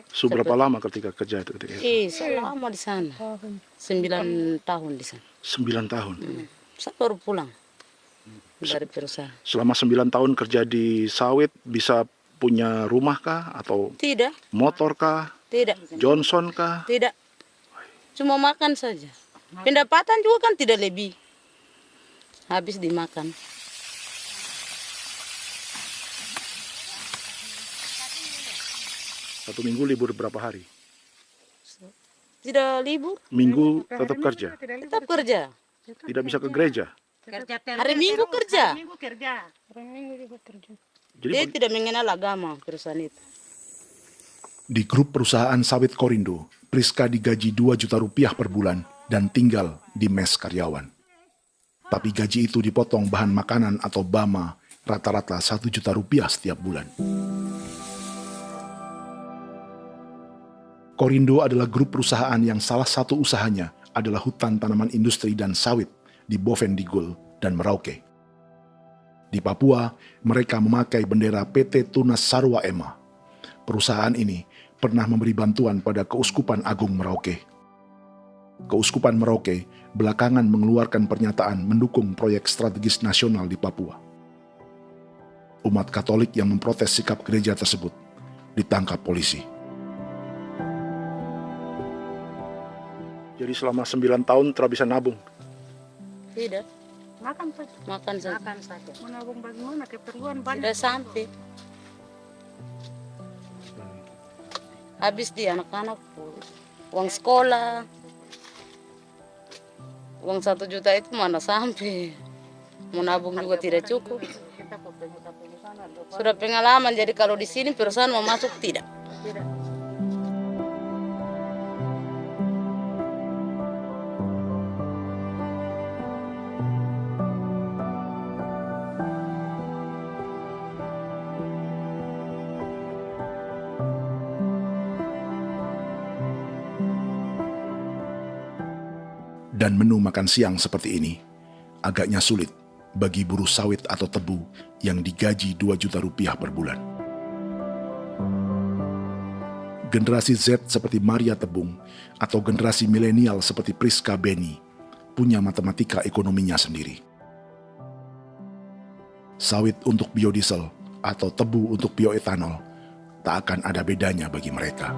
Speaker 2: Sudah berapa lama ketika kerja itu?
Speaker 10: Selama di sana. 9 tahun di sana.
Speaker 2: 9 tahun?
Speaker 10: Saya baru pulang dari perusahaan.
Speaker 2: Selama 9 tahun kerja di sawit, bisa punya rumah kah? Atau
Speaker 10: Tidak.
Speaker 2: motor kah?
Speaker 10: Tidak.
Speaker 2: Johnson kah?
Speaker 10: Tidak. Cuma makan saja. Pendapatan juga kan tidak lebih. Habis dimakan.
Speaker 2: Satu minggu libur berapa hari?
Speaker 10: Tidak libur.
Speaker 2: Minggu tetap kerja?
Speaker 10: Tetap kerja.
Speaker 2: Tidak bisa ke gereja?
Speaker 10: Hari Minggu kerja.
Speaker 14: Hari Minggu juga kerja.
Speaker 10: Dia tidak mengenal agama perusahaan itu.
Speaker 2: Di grup perusahaan sawit Korindo, Priska digaji 2 juta rupiah per bulan dan tinggal di mes karyawan. Tapi gaji itu dipotong bahan makanan atau BAMA rata-rata 1 juta rupiah setiap bulan. Korindo adalah grup perusahaan yang salah satu usahanya adalah hutan tanaman industri dan sawit di Bovendigul dan Merauke. Di Papua, mereka memakai bendera PT Tunas Sarwa Ema. Perusahaan ini pernah memberi bantuan pada Keuskupan Agung Merauke. Keuskupan Merauke belakangan mengeluarkan pernyataan mendukung proyek strategis nasional di Papua. Umat Katolik yang memprotes sikap gereja tersebut ditangkap polisi. Jadi selama 9 tahun tidak bisa nabung?
Speaker 10: Tidak.
Speaker 14: Makan saja.
Speaker 10: Makan saja.
Speaker 14: Makan saja. Menabung bagaimana? Keperluan banyak.
Speaker 10: Sudah sampai. Habis di anak-anak uang sekolah. Uang 1 juta itu mana sampai. Mau nabung juga tidak cukup. Sudah pengalaman, jadi kalau di sini perusahaan mau masuk tidak.
Speaker 2: Dan menu makan siang seperti ini agaknya sulit bagi buruh sawit atau tebu yang digaji 2 juta rupiah per bulan. Generasi Z seperti Maria Tebung atau generasi milenial seperti Priska Beni punya matematika ekonominya sendiri. Sawit untuk biodiesel atau tebu untuk bioetanol tak akan ada bedanya bagi mereka.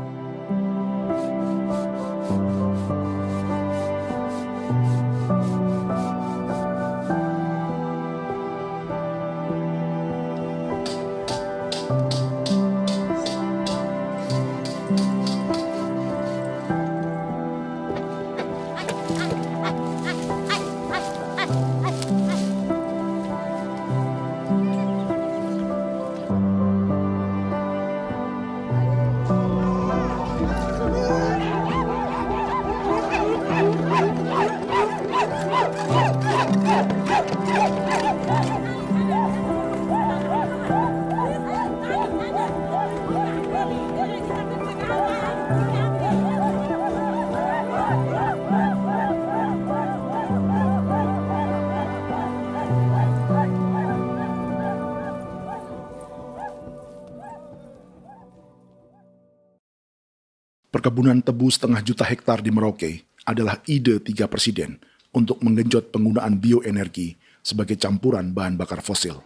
Speaker 2: Perkebunan tebu 1,5 juta hektar di Merauke adalah ide 3 presiden untuk menggenjot penggunaan bioenergi sebagai campuran bahan bakar fosil.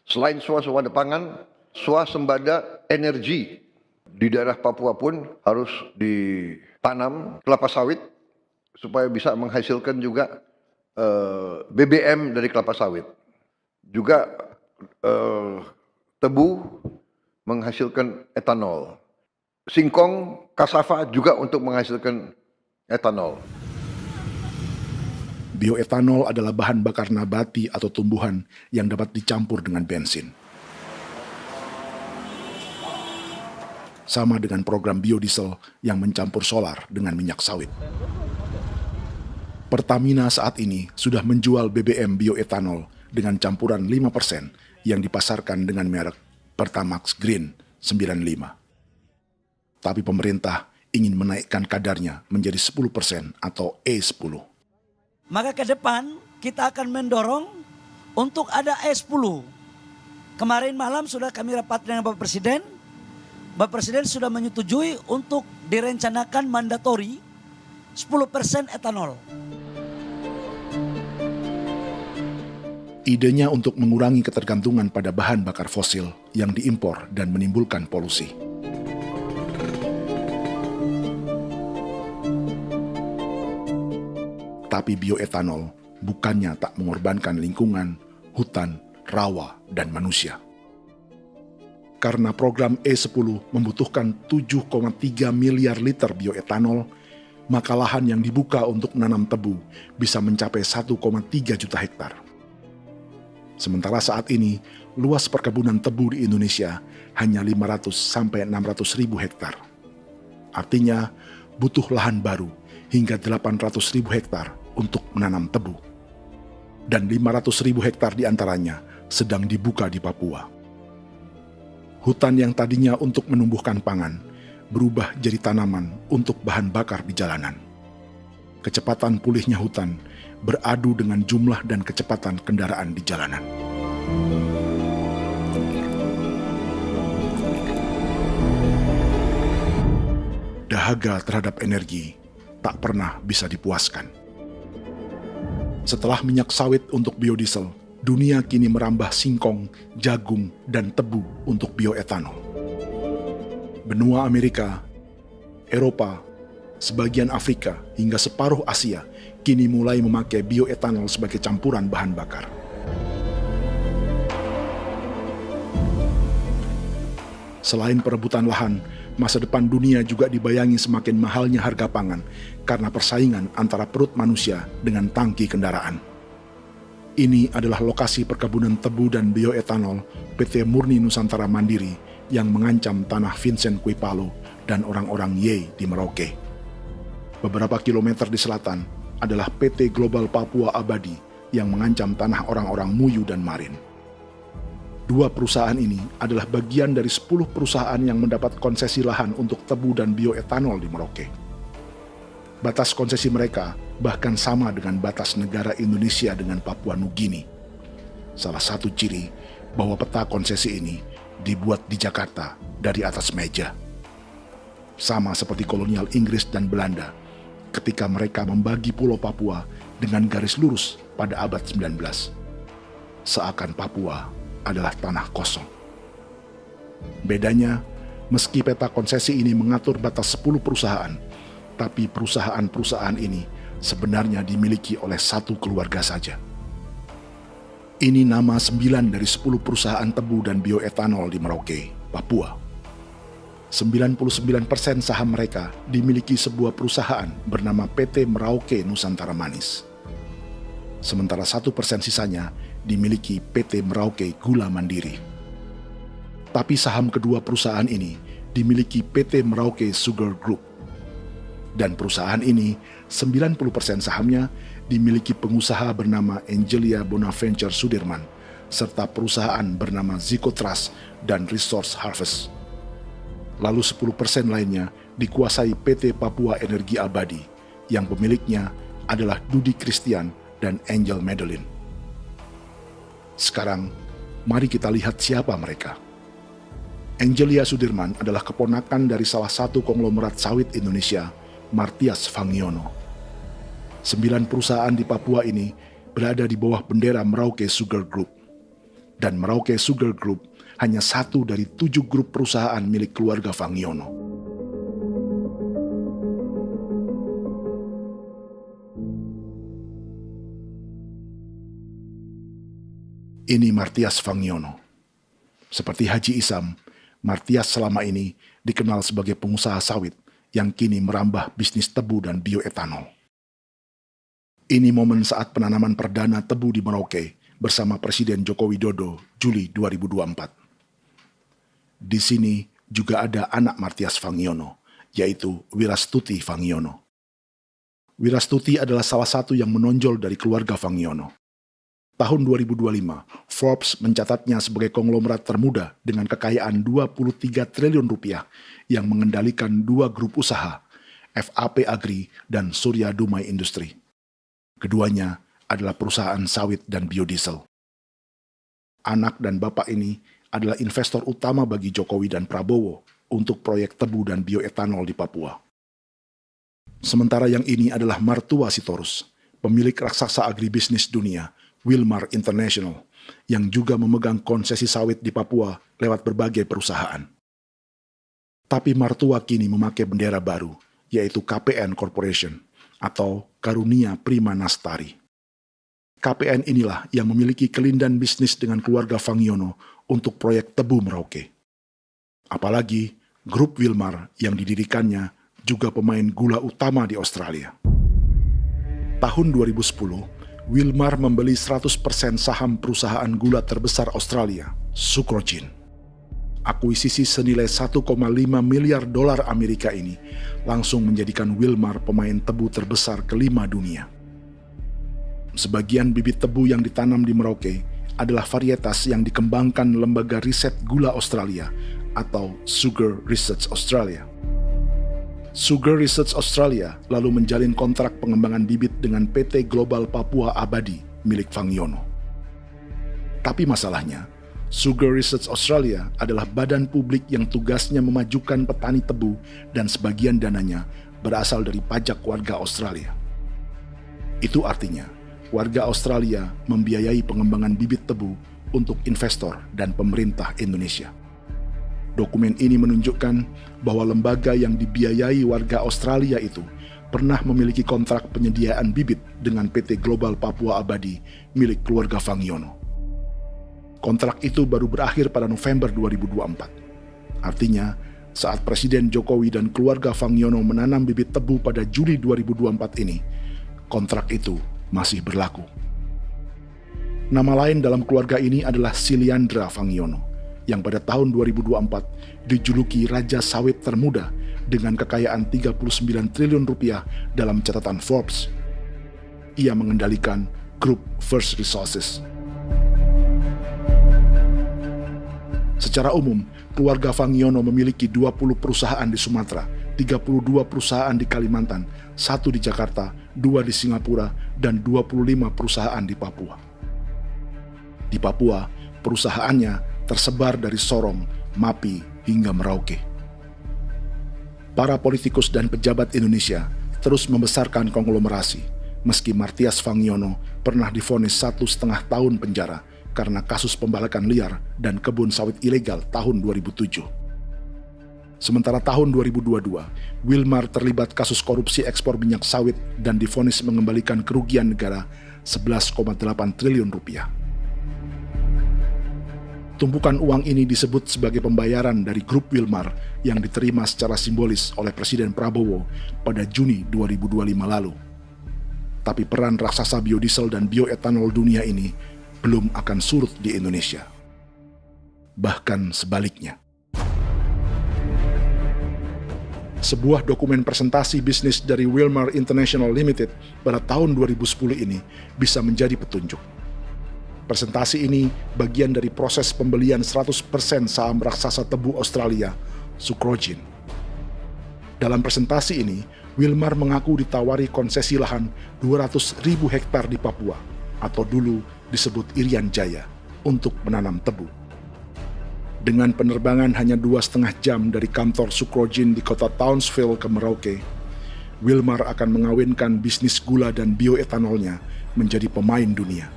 Speaker 23: Selain swasembada pangan, swasembada energi di daerah Papua pun harus ditanam kelapa sawit supaya bisa menghasilkan juga BBM dari kelapa sawit. Juga tebu menghasilkan etanol. Singkong, kasava juga untuk menghasilkan etanol.
Speaker 2: Bioetanol adalah bahan bakar nabati atau tumbuhan yang dapat dicampur dengan bensin. Sama dengan program biodiesel yang mencampur solar dengan minyak sawit. Pertamina saat ini sudah menjual BBM bioetanol dengan campuran 5% yang dipasarkan dengan merek Pertamax Green 95. Tapi pemerintah ingin menaikkan kadarnya menjadi 10% atau E10.
Speaker 6: Maka ke depan kita akan mendorong untuk ada E10 Kemarin malam sudah kami rapat dengan Bapak Presiden. Bapak Presiden sudah menyetujui untuk direncanakan mandatori 10% etanol.
Speaker 2: Idenya untuk mengurangi ketergantungan pada bahan bakar fosil yang diimpor dan menimbulkan polusi. Tapi bioetanol bukannya tak mengorbankan lingkungan, hutan, rawa, dan manusia. Karena program E10 membutuhkan 7,3 miliar liter bioetanol, maka lahan yang dibuka untuk menanam tebu bisa mencapai 1,3 juta hektar. Sementara saat ini, luas perkebunan tebu di Indonesia hanya 500 sampai 600 ribu hektar. Artinya, butuh lahan baru hingga 800 ribu hektar untuk menanam tebu. Dan 500 ribu hektar diantaranya sedang dibuka di Papua. Hutan yang tadinya untuk menumbuhkan pangan berubah jadi tanaman untuk bahan bakar di jalanan. Kecepatan pulihnya hutan beradu dengan jumlah dan kecepatan kendaraan di jalanan. Dahaga terhadap energi tak pernah bisa dipuaskan. Setelah minyak sawit untuk biodiesel, dunia kini merambah singkong, jagung, dan tebu untuk bioetanol. Benua Amerika, Eropa, sebagian Afrika, hingga separuh Asia kini mulai memakai bioetanol sebagai campuran bahan bakar. Selain perebutan lahan, masa depan dunia juga dibayangi semakin mahalnya harga pangan karena persaingan antara perut manusia dengan tangki kendaraan. Ini adalah lokasi perkebunan tebu dan bioetanol PT Murni Nusantara Mandiri yang mengancam tanah Vincent Quipalo dan orang-orang Ye di Merauke. Beberapa kilometer di selatan adalah PT Global Papua Abadi yang mengancam tanah orang-orang Muyu dan Marin. Dua perusahaan ini adalah bagian dari 10 perusahaan yang mendapat konsesi lahan untuk tebu dan bioetanol di Merauke. Batas konsesi mereka bahkan sama dengan batas negara Indonesia dengan Papua Nugini. Salah satu ciri bahwa peta konsesi ini dibuat di Jakarta dari atas meja. Sama seperti kolonial Inggris dan Belanda ketika mereka membagi Pulau Papua dengan garis lurus pada abad 19. Seakan Papua adalah tanah kosong. Bedanya, meski peta konsesi ini mengatur batas 10 perusahaan, tapi perusahaan-perusahaan ini sebenarnya dimiliki oleh satu keluarga saja. Ini nama 9 dari 10 perusahaan tebu dan bioetanol di Merauke, Papua. 99% saham mereka dimiliki sebuah perusahaan bernama PT Merauke Nusantara Manis. Sementara 1% sisanya dimiliki PT Merauke Gula Mandiri. Tapi saham kedua perusahaan ini dimiliki PT Merauke Sugar Group. Dan perusahaan ini, 90% sahamnya dimiliki pengusaha bernama Angelia Bonaventure Sudirman, serta perusahaan bernama Zico Trust dan Resource Harvest. Lalu 10% lainnya dikuasai PT Papua Energi Abadi, yang pemiliknya adalah Dudi Christian dan Angel Madeline. Sekarang, mari kita lihat siapa mereka. Angelia Sudirman adalah keponakan dari salah satu konglomerat sawit Indonesia, Martias Fangiono. 9 perusahaan di Papua ini berada di bawah bendera Merauke Sugar Group. Dan Merauke Sugar Group hanya satu dari 7 grup perusahaan milik keluarga Fangiono. Ini Martias Fangiono. Seperti Haji Isam, Martias selama ini dikenal sebagai pengusaha sawit yang kini merambah bisnis tebu dan bioetanol. Ini momen saat penanaman perdana tebu di Merauke bersama Presiden Joko Widodo Juli 2024. Di sini juga ada anak Martias Fangiono, yaitu Wirastuti Fangiono. Wirastuti adalah salah satu yang menonjol dari keluarga Fangiono. Tahun 2025, Forbes mencatatnya sebagai konglomerat termuda dengan kekayaan 23 triliun rupiah yang mengendalikan 2 grup usaha, FAP Agri dan Surya Dumai Industri. Keduanya adalah perusahaan sawit dan biodiesel. anak dan bapak ini adalah investor utama bagi Jokowi dan Prabowo untuk proyek tebu dan bioetanol di Papua. Sementara yang ini adalah Martua Sitorus, pemilik raksasa agribisnis dunia, Wilmar International, yang juga memegang konsesi sawit di Papua lewat berbagai perusahaan. Tapi Martua kini memakai bendera baru, yaitu KPN Corporation atau Karunia Prima Nastari. KPN inilah yang memiliki kelindan bisnis dengan keluarga Fangiono untuk proyek tebu Merauke. Apalagi grup Wilmar yang didirikannya juga pemain gula utama di Australia. Tahun 2010, Wilmar membeli 100% saham perusahaan gula terbesar Australia, Sucrogin. Akuisisi senilai 1,5 miliar dolar Amerika ini langsung menjadikan Wilmar pemain tebu terbesar kelima dunia. Sebagian bibit tebu yang ditanam di Merauke adalah varietas yang dikembangkan Lembaga Riset Gula Australia atau Sugar Research Australia. Sugar Research Australia lalu menjalin kontrak pengembangan bibit dengan PT Global Papua Abadi milik Fangiono. Tapi masalahnya, Sugar Research Australia adalah badan publik yang tugasnya memajukan petani tebu dan sebagian dananya berasal dari pajak warga Australia. Itu artinya, warga Australia membiayai pengembangan bibit tebu untuk investor dan pemerintah Indonesia. Dokumen ini menunjukkan bahwa lembaga yang dibiayai warga Australia itu pernah memiliki kontrak penyediaan bibit dengan PT Global Papua Abadi milik keluarga Fangiono. Kontrak itu baru berakhir pada November 2024. Artinya, saat Presiden Jokowi dan keluarga Fangiono menanam bibit tebu pada Juli 2024 ini, kontrak itu masih berlaku. Nama lain dalam keluarga ini adalah Siliandra Fangiono, yang pada tahun 2024 dijuluki Raja Sawit Termuda dengan kekayaan 39 triliun rupiah dalam catatan Forbes. Ia mengendalikan grup First Resources. Secara umum, keluarga Fangiono memiliki 20 perusahaan di Sumatera, 32 perusahaan di Kalimantan, 1 di Jakarta, 2 di Singapura, dan 25 perusahaan di Papua. Di Papua, perusahaannya tersebar dari Sorong, Mapi, hingga Merauke. Para politikus dan pejabat Indonesia terus membesarkan konglomerasi, meski Martias Fangiono pernah divonis 1,5 tahun penjara karena kasus pembalakan liar dan kebun sawit ilegal tahun 2007. Sementara tahun 2022, Wilmar terlibat kasus korupsi ekspor minyak sawit dan divonis mengembalikan kerugian negara 11,8 triliun rupiah. Tumpukan uang ini disebut sebagai pembayaran dari grup Wilmar yang diterima secara simbolis oleh Presiden Prabowo pada Juni 2025 lalu. Tapi peran raksasa biodiesel dan bioetanol dunia ini belum akan surut di Indonesia. Bahkan sebaliknya. Sebuah dokumen presentasi bisnis dari Wilmar International Limited pada tahun 2010 ini bisa menjadi petunjuk. Presentasi ini bagian dari proses pembelian 100% saham raksasa tebu Australia, Sucrogin. Dalam presentasi ini, Wilmar mengaku ditawari konsesi lahan 200.000 hektar di Papua, atau dulu disebut Irian Jaya, untuk menanam tebu. Dengan penerbangan hanya 2,5 jam dari kantor Sucrogin di kota Townsville ke Merauke, Wilmar akan mengawinkan bisnis gula dan bioetanolnya menjadi pemain dunia.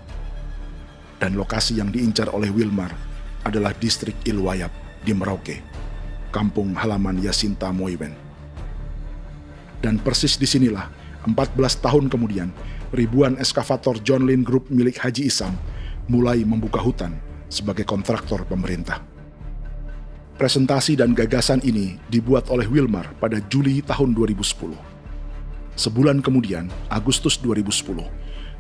Speaker 2: Dan lokasi yang diincar oleh Wilmar adalah distrik Ilwayap di Merauke, kampung halaman Yasinta Moiwen. Dan persis disinilah, 14 tahun kemudian, ribuan eskavator John Lynn Group milik Haji Isam mulai membuka hutan sebagai kontraktor pemerintah. Presentasi dan gagasan ini dibuat oleh Wilmar pada Juli tahun 2010. Sebulan kemudian, Agustus 2010,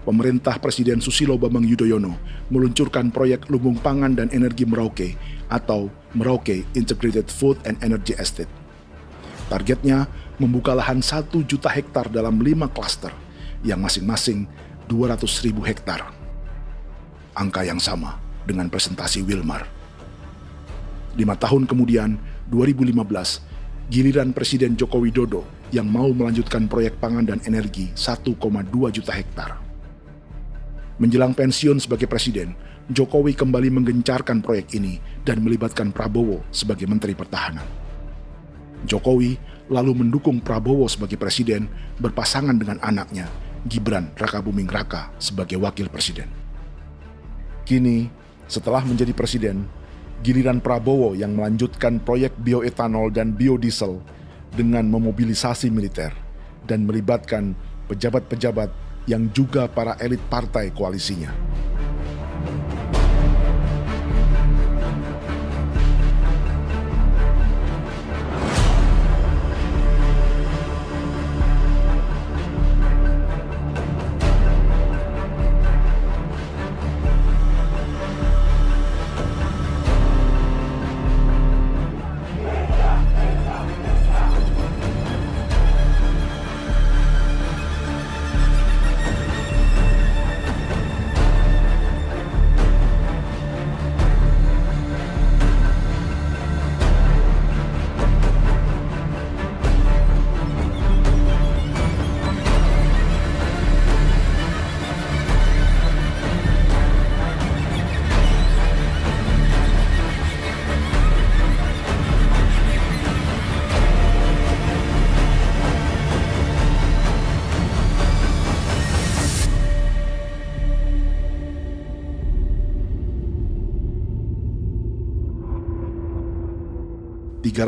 Speaker 2: pemerintah Presiden Susilo Bambang Yudhoyono meluncurkan proyek Lumbung Pangan dan Energi Merauke atau Merauke Integrated Food and Energy Estate. Targetnya membuka lahan 1 juta hektar dalam 5 klaster yang masing-masing 200.000 hektar. Angka yang sama dengan presentasi Wilmar. 5 tahun kemudian, 2015, giliran Presiden Joko Widodo yang mau melanjutkan proyek pangan dan energi 1,2 juta hektar. Menjelang pensiun sebagai presiden, Jokowi kembali menggencarkan proyek ini dan melibatkan Prabowo sebagai Menteri Pertahanan. Jokowi lalu mendukung Prabowo sebagai presiden berpasangan dengan anaknya, Gibran Rakabuming Raka sebagai wakil presiden. Kini, setelah menjadi presiden, giliran Prabowo yang melanjutkan proyek bioetanol dan biodiesel dengan memobilisasi militer dan melibatkan pejabat-pejabat yang juga para elit partai koalisinya.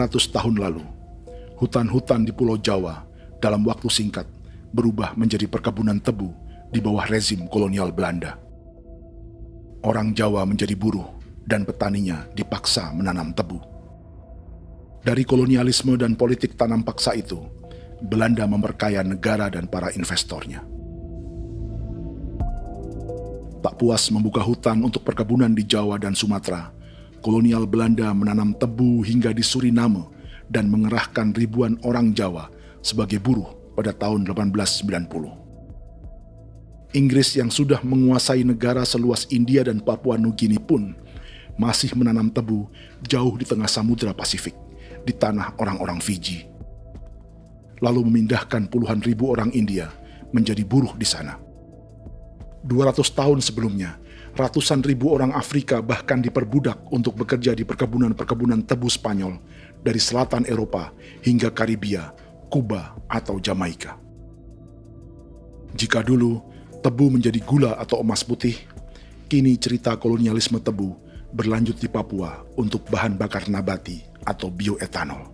Speaker 2: Tahun lalu, hutan-hutan di Pulau Jawa dalam waktu singkat berubah menjadi perkebunan tebu di bawah rezim kolonial Belanda. Orang Jawa menjadi buruh dan petaninya dipaksa menanam tebu. Dari kolonialisme dan politik tanam paksa itu, Belanda memperkaya negara dan para investornya. Tak puas membuka hutan untuk perkebunan di Jawa dan Sumatera, kolonial Belanda menanam tebu hingga di Suriname dan mengerahkan ribuan orang Jawa sebagai buruh pada tahun 1890. Inggris yang sudah menguasai negara seluas India dan Papua Nugini pun masih menanam tebu jauh di tengah Samudra Pasifik, di tanah orang-orang Fiji. Lalu memindahkan puluhan ribu orang India menjadi buruh di sana. 200 tahun sebelumnya, ratusan ribu orang Afrika bahkan diperbudak untuk bekerja di perkebunan-perkebunan tebu Spanyol dari selatan Eropa hingga Karibia, Kuba, atau Jamaika. Jika dulu tebu menjadi gula atau emas putih, kini cerita kolonialisme tebu berlanjut di Papua untuk bahan bakar nabati atau bioetanol.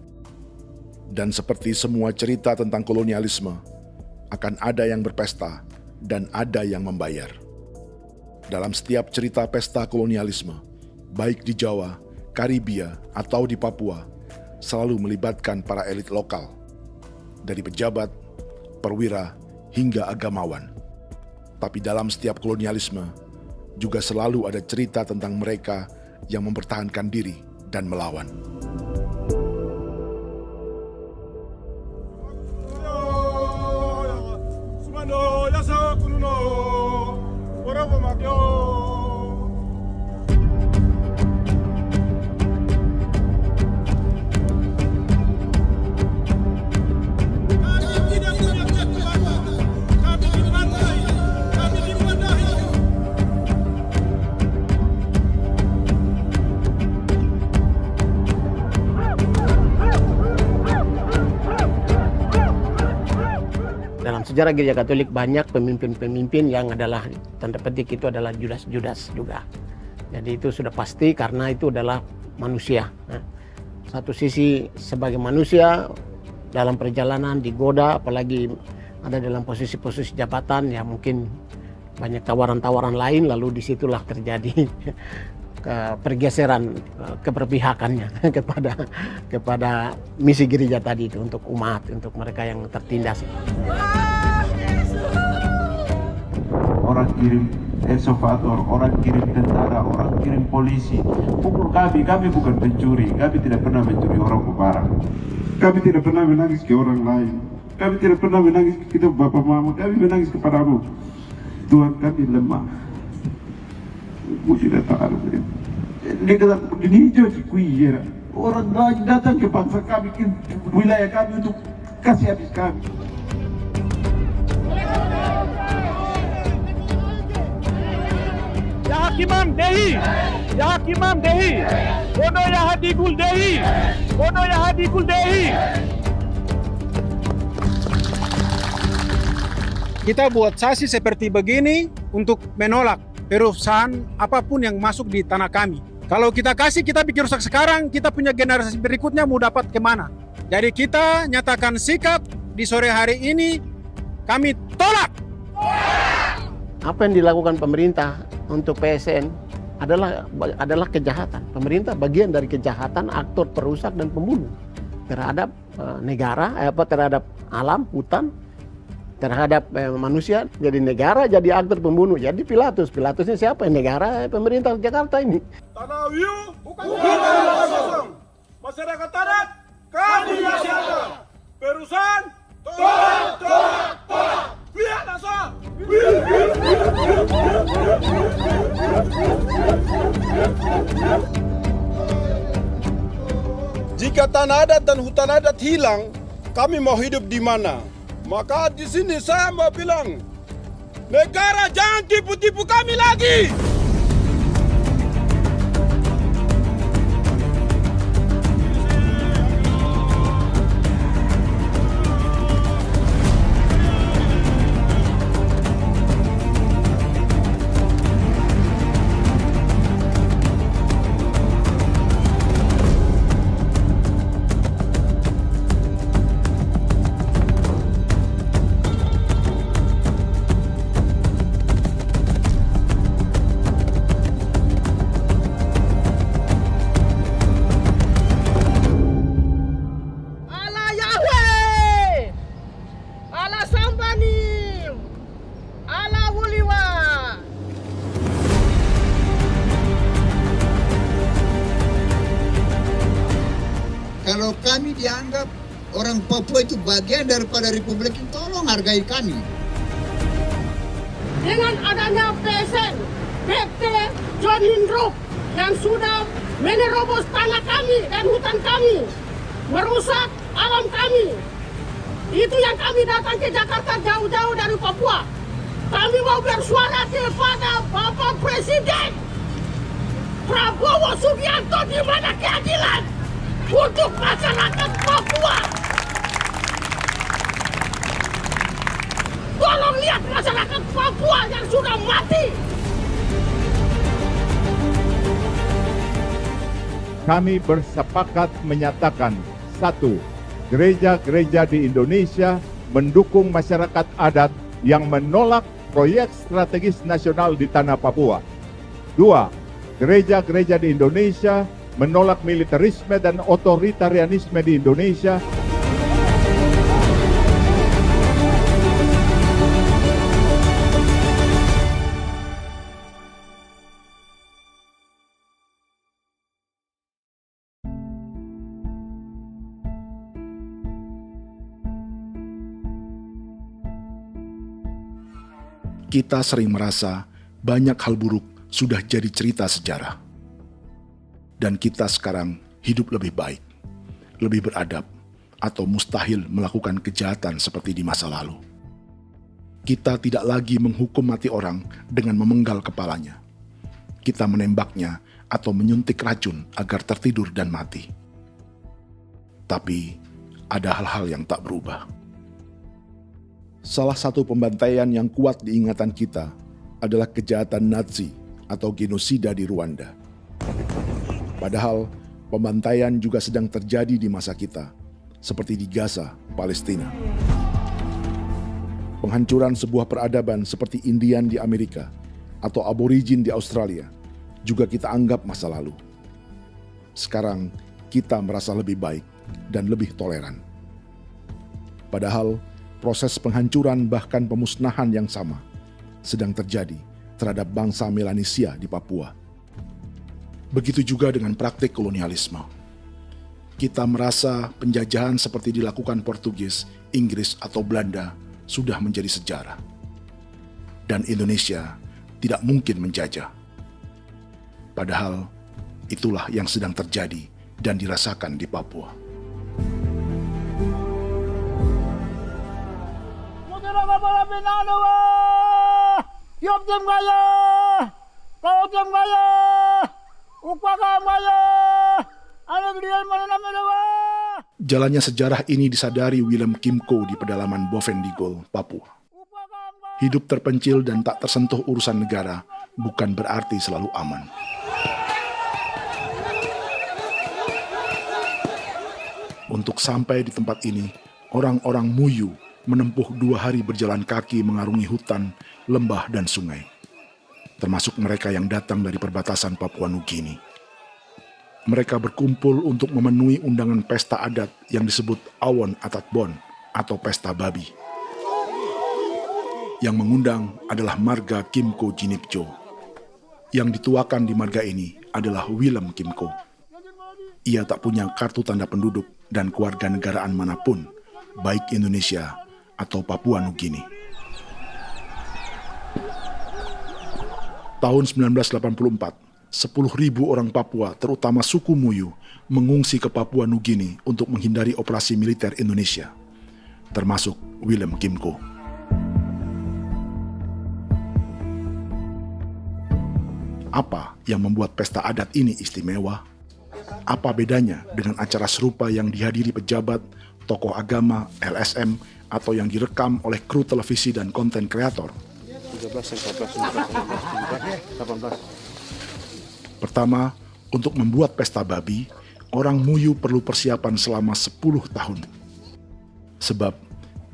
Speaker 2: Dan seperti semua cerita tentang kolonialisme, akan ada yang berpesta dan ada yang membayar. Dalam setiap cerita pesta kolonialisme, baik di Jawa, Karibia, atau di Papua, selalu melibatkan para elit lokal, dari pejabat, perwira, hingga agamawan. Tapi dalam setiap kolonialisme, juga selalu ada cerita tentang mereka yang mempertahankan diri dan melawan.
Speaker 7: Dalam sejarah Gereja Katolik banyak pemimpin-pemimpin yang adalah tanda petik itu adalah Judas-Judas juga. Jadi itu sudah pasti karena itu adalah manusia. Nah, satu sisi sebagai manusia dalam perjalanan digoda, apalagi ada dalam posisi-posisi jabatan ya mungkin banyak tawaran-tawaran lain, lalu disitulah terjadi pergeseran keberpihakannya kepada misi gereja tadi itu untuk umat, untuk mereka yang tertindas.
Speaker 8: Orang kirim eksavator, orang kirim tentara, orang kirim polisi. Pukul kami bukan pencuri, kami tidak pernah mencuri orang barang. Kami tidak pernah menangis ke orang lain. Kami tidak pernah menangis ke kita bapak mama, kami menangis kepadamu. Tuhan kami lemah. Tidak tahu. Ini jadi kuiera. Orang lain datang ke bangsa kami, ke wilayah kami untuk kasih habis kami.
Speaker 1: Kimam Dehi, Ya Kimam Dehi, Bono Ya Hadigul Dehi, Bono Ya Hadigul Dehi. Kita buat saksi seperti begini untuk menolak perusahaan apapun yang masuk di tanah kami. Kalau kita kasih, kita bikin rusak sekarang, kita punya generasi berikutnya mau dapat kemana. Jadi kita nyatakan sikap di sore hari ini, kami tolak.
Speaker 7: Apa yang dilakukan pemerintah untuk PSN adalah kejahatan. Pemerintah bagian dari kejahatan, aktor perusak dan pembunuh terhadap negara, terhadap alam, hutan, terhadap manusia. Jadi negara jadi aktor pembunuh. Jadi Pilatusnya siapa? Negara, pemerintah Jakarta ini.
Speaker 1: Tanah Wiu bukan kosong. Masyarakat adat kami masyarakat. Perusahaan tolak. Biar asal. Jika tanah adat dan hutan adat hilang, kami mau hidup di mana? Maka di sini saya mau bilang, negara jangan tipu-tipu kami lagi.
Speaker 9: Kalau kami dianggap orang Papua itu bagian daripada Republik ini, tolong hargai kami.
Speaker 15: Dengan adanya PSN, PT John Lindrup yang sudah menerobos tanah kami dan hutan kami, merusak alam kami. Itu yang kami datang ke Jakarta jauh-jauh dari Papua. Kami mau bersuara kepada Bapak Presiden Prabowo Subianto, di mana keadilan untuk masyarakat Papua. Tolong lihat masyarakat Papua yang sudah mati.
Speaker 8: Kami bersepakat menyatakan, 1. Gereja-gereja di Indonesia mendukung masyarakat adat yang menolak proyek strategis nasional di tanah Papua. 2. Gereja-gereja di Indonesia menolak militerisme dan otoritarianisme di Indonesia.
Speaker 2: Kita sering merasa banyak hal buruk sudah jadi cerita sejarah. Dan kita sekarang hidup lebih baik, lebih beradab, atau mustahil melakukan kejahatan seperti di masa lalu. Kita tidak lagi menghukum mati orang dengan memenggal kepalanya. Kita menembaknya atau menyuntik racun agar tertidur dan mati. Tapi ada hal-hal yang tak berubah. Salah satu pembantaian yang kuat di ingatan kita adalah kejahatan Nazi atau genosida di Rwanda. Padahal pembantaian juga sedang terjadi di masa kita, seperti di Gaza, Palestina. Penghancuran sebuah peradaban seperti Indian di Amerika atau aborigin di Australia juga kita anggap masa lalu. Sekarang kita merasa lebih baik dan lebih toleran. Padahal proses penghancuran bahkan pemusnahan yang sama sedang terjadi terhadap bangsa Melanesia di Papua. Begitu juga dengan praktik kolonialisme. Kita merasa penjajahan seperti dilakukan Portugis, Inggris, atau Belanda sudah menjadi sejarah. Dan Indonesia tidak mungkin menjajah. Padahal itulah yang sedang terjadi dan dirasakan di Papua.
Speaker 1: Kawatang Maya, Upaka Maya, anak dia mana nama.
Speaker 2: Jalannya sejarah ini disadari Willem Kimco di pedalaman Bovendigol, Papua. Hidup terpencil dan tak tersentuh urusan negara bukan berarti selalu aman. Untuk sampai di tempat ini, orang-orang Muyu menempuh 2 hari berjalan kaki mengarungi hutan, lembah, dan sungai. Termasuk mereka yang datang dari perbatasan Papua Nugini. Mereka berkumpul untuk memenuhi undangan pesta adat yang disebut Awon Atatbon atau Pesta Babi. Yang mengundang adalah marga Kimco Jinipjo. Yang dituakan di marga ini adalah Willem Kimco. Ia tak punya kartu tanda penduduk dan kewarganegaraan manapun, baik Indonesia atau Papua Nugini. Tahun 1984, 10.000 orang Papua, terutama suku Muyu, mengungsi ke Papua Nugini untuk menghindari operasi militer Indonesia, termasuk Willem Kimco. Apa yang membuat pesta adat ini istimewa? Apa bedanya dengan acara serupa yang dihadiri pejabat, tokoh agama, LSM, atau yang direkam oleh kru televisi dan konten kreator? 18. Pertama, untuk membuat pesta babi, orang Muyu perlu persiapan selama 10 tahun. Sebab,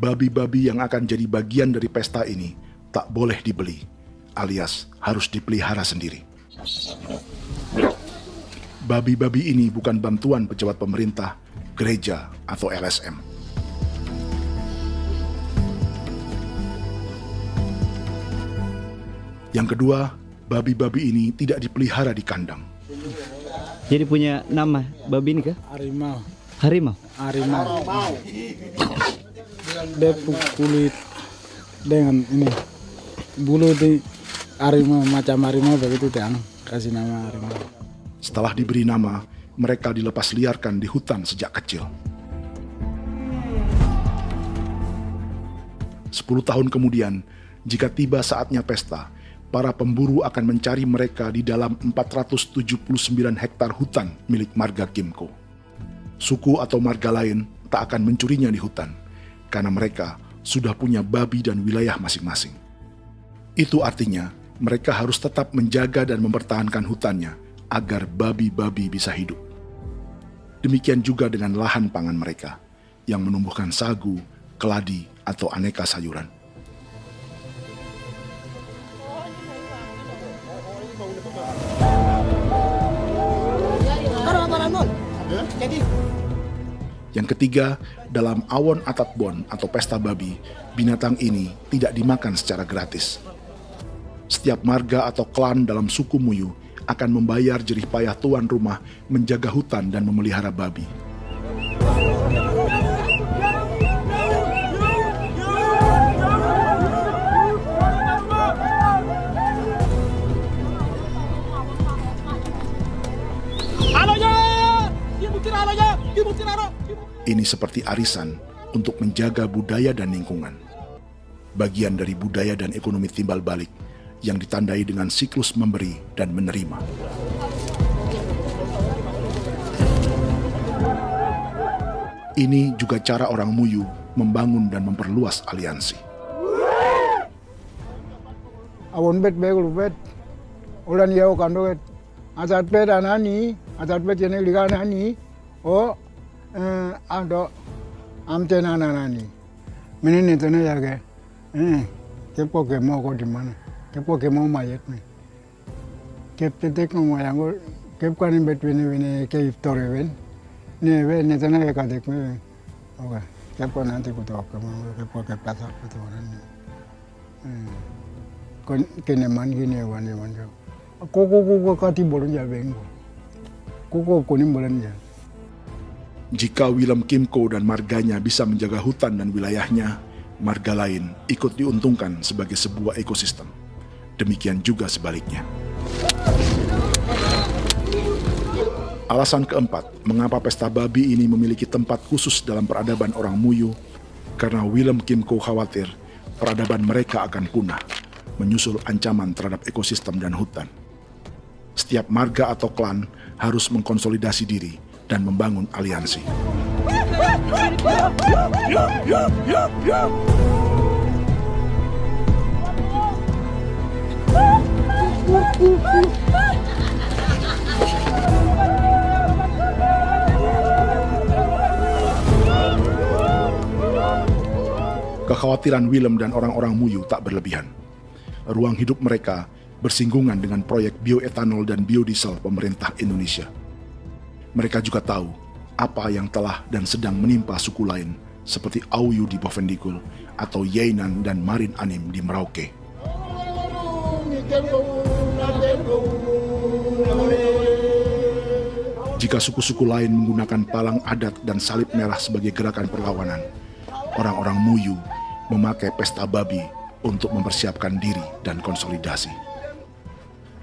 Speaker 2: babi-babi yang akan jadi bagian dari pesta ini tak boleh dibeli, alias harus dipelihara sendiri. Babi-babi ini bukan bantuan pejabat pemerintah, gereja, atau LSM. Yang kedua, babi-babi ini tidak dipelihara di kandang.
Speaker 11: Jadi punya nama babi ini kah?
Speaker 1: Harimau.
Speaker 11: Harimau?
Speaker 1: Harimau. Dia kulit dengan ini bulu di harimau, macam harimau begitu kan, kasih nama harimau.
Speaker 2: Setelah diberi nama, mereka dilepas liarkan di hutan sejak kecil. 10 tahun kemudian, jika tiba saatnya pesta, para pemburu akan mencari mereka di dalam 479 hektar hutan milik marga Kimco. Suku atau marga lain tak akan mencurinya di hutan, karena mereka sudah punya babi dan wilayah masing-masing. Itu artinya mereka harus tetap menjaga dan mempertahankan hutannya agar babi-babi bisa hidup. Demikian juga dengan lahan pangan mereka, yang menumbuhkan sagu, keladi, atau aneka sayuran. Yang ketiga, dalam Awon Atatbon atau pesta babi, binatang ini tidak dimakan secara gratis. Setiap marga atau klan dalam suku Muyu akan membayar jerih payah tuan rumah menjaga hutan dan memelihara babi. Ini seperti arisan untuk menjaga budaya dan lingkungan. Bagian dari budaya dan ekonomi timbal balik yang ditandai dengan siklus memberi dan menerima. Ini juga cara orang Muyu membangun dan memperluas aliansi.
Speaker 1: Awon bet begul bet, ulan yau kandoet, asat bet anani, asat bet jenek liganani, oh ado amten anani, menini tene yage, kepo ke mau kau di mana, kepo ke mau mayat nih, kep tetek mau yang kep kan bet wini ke iftore wen, ne tene ya kadek nih, oke, kepo nanti kutu oke mau kepo ke pasar kutu orang nih. Kene man gini wane wanjo. Koko kati bolon ya bengo. Koko kuning bolon ya.
Speaker 2: Jika Willem Kimco dan marganya bisa menjaga hutan dan wilayahnya, marga lain ikut diuntungkan sebagai sebuah ekosistem. Demikian juga sebaliknya. Alasan keempat, mengapa pesta babi ini memiliki tempat khusus dalam peradaban orang Muyu, karena Willem Kimco khawatir peradaban mereka akan punah, menyusul ancaman terhadap ekosistem dan hutan. Setiap marga atau klan harus mengkonsolidasi diri dan membangun aliansi. Kekhawatiran Willem dan orang-orang Muyu tak berlebihan. Ruang hidup mereka bersinggungan dengan proyek bioetanol dan biodiesel pemerintah Indonesia. Mereka juga tahu apa yang telah dan sedang menimpa suku lain seperti Auyu di Bovendigul atau Yainan dan Marin Anim di Merauke. Jika suku-suku lain menggunakan palang adat dan salib merah sebagai gerakan perlawanan, orang-orang Muyu memakai pesta babi untuk mempersiapkan diri dan konsolidasi.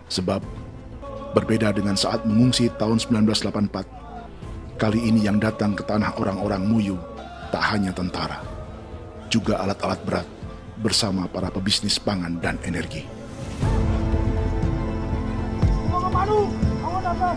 Speaker 2: Sebab, berbeda dengan saat mengungsi tahun 1984, kali ini yang datang ke tanah orang-orang Muyu tak hanya tentara, juga alat-alat berat bersama para pebisnis pangan dan energi.
Speaker 1: Mau ke Palu, mau datang.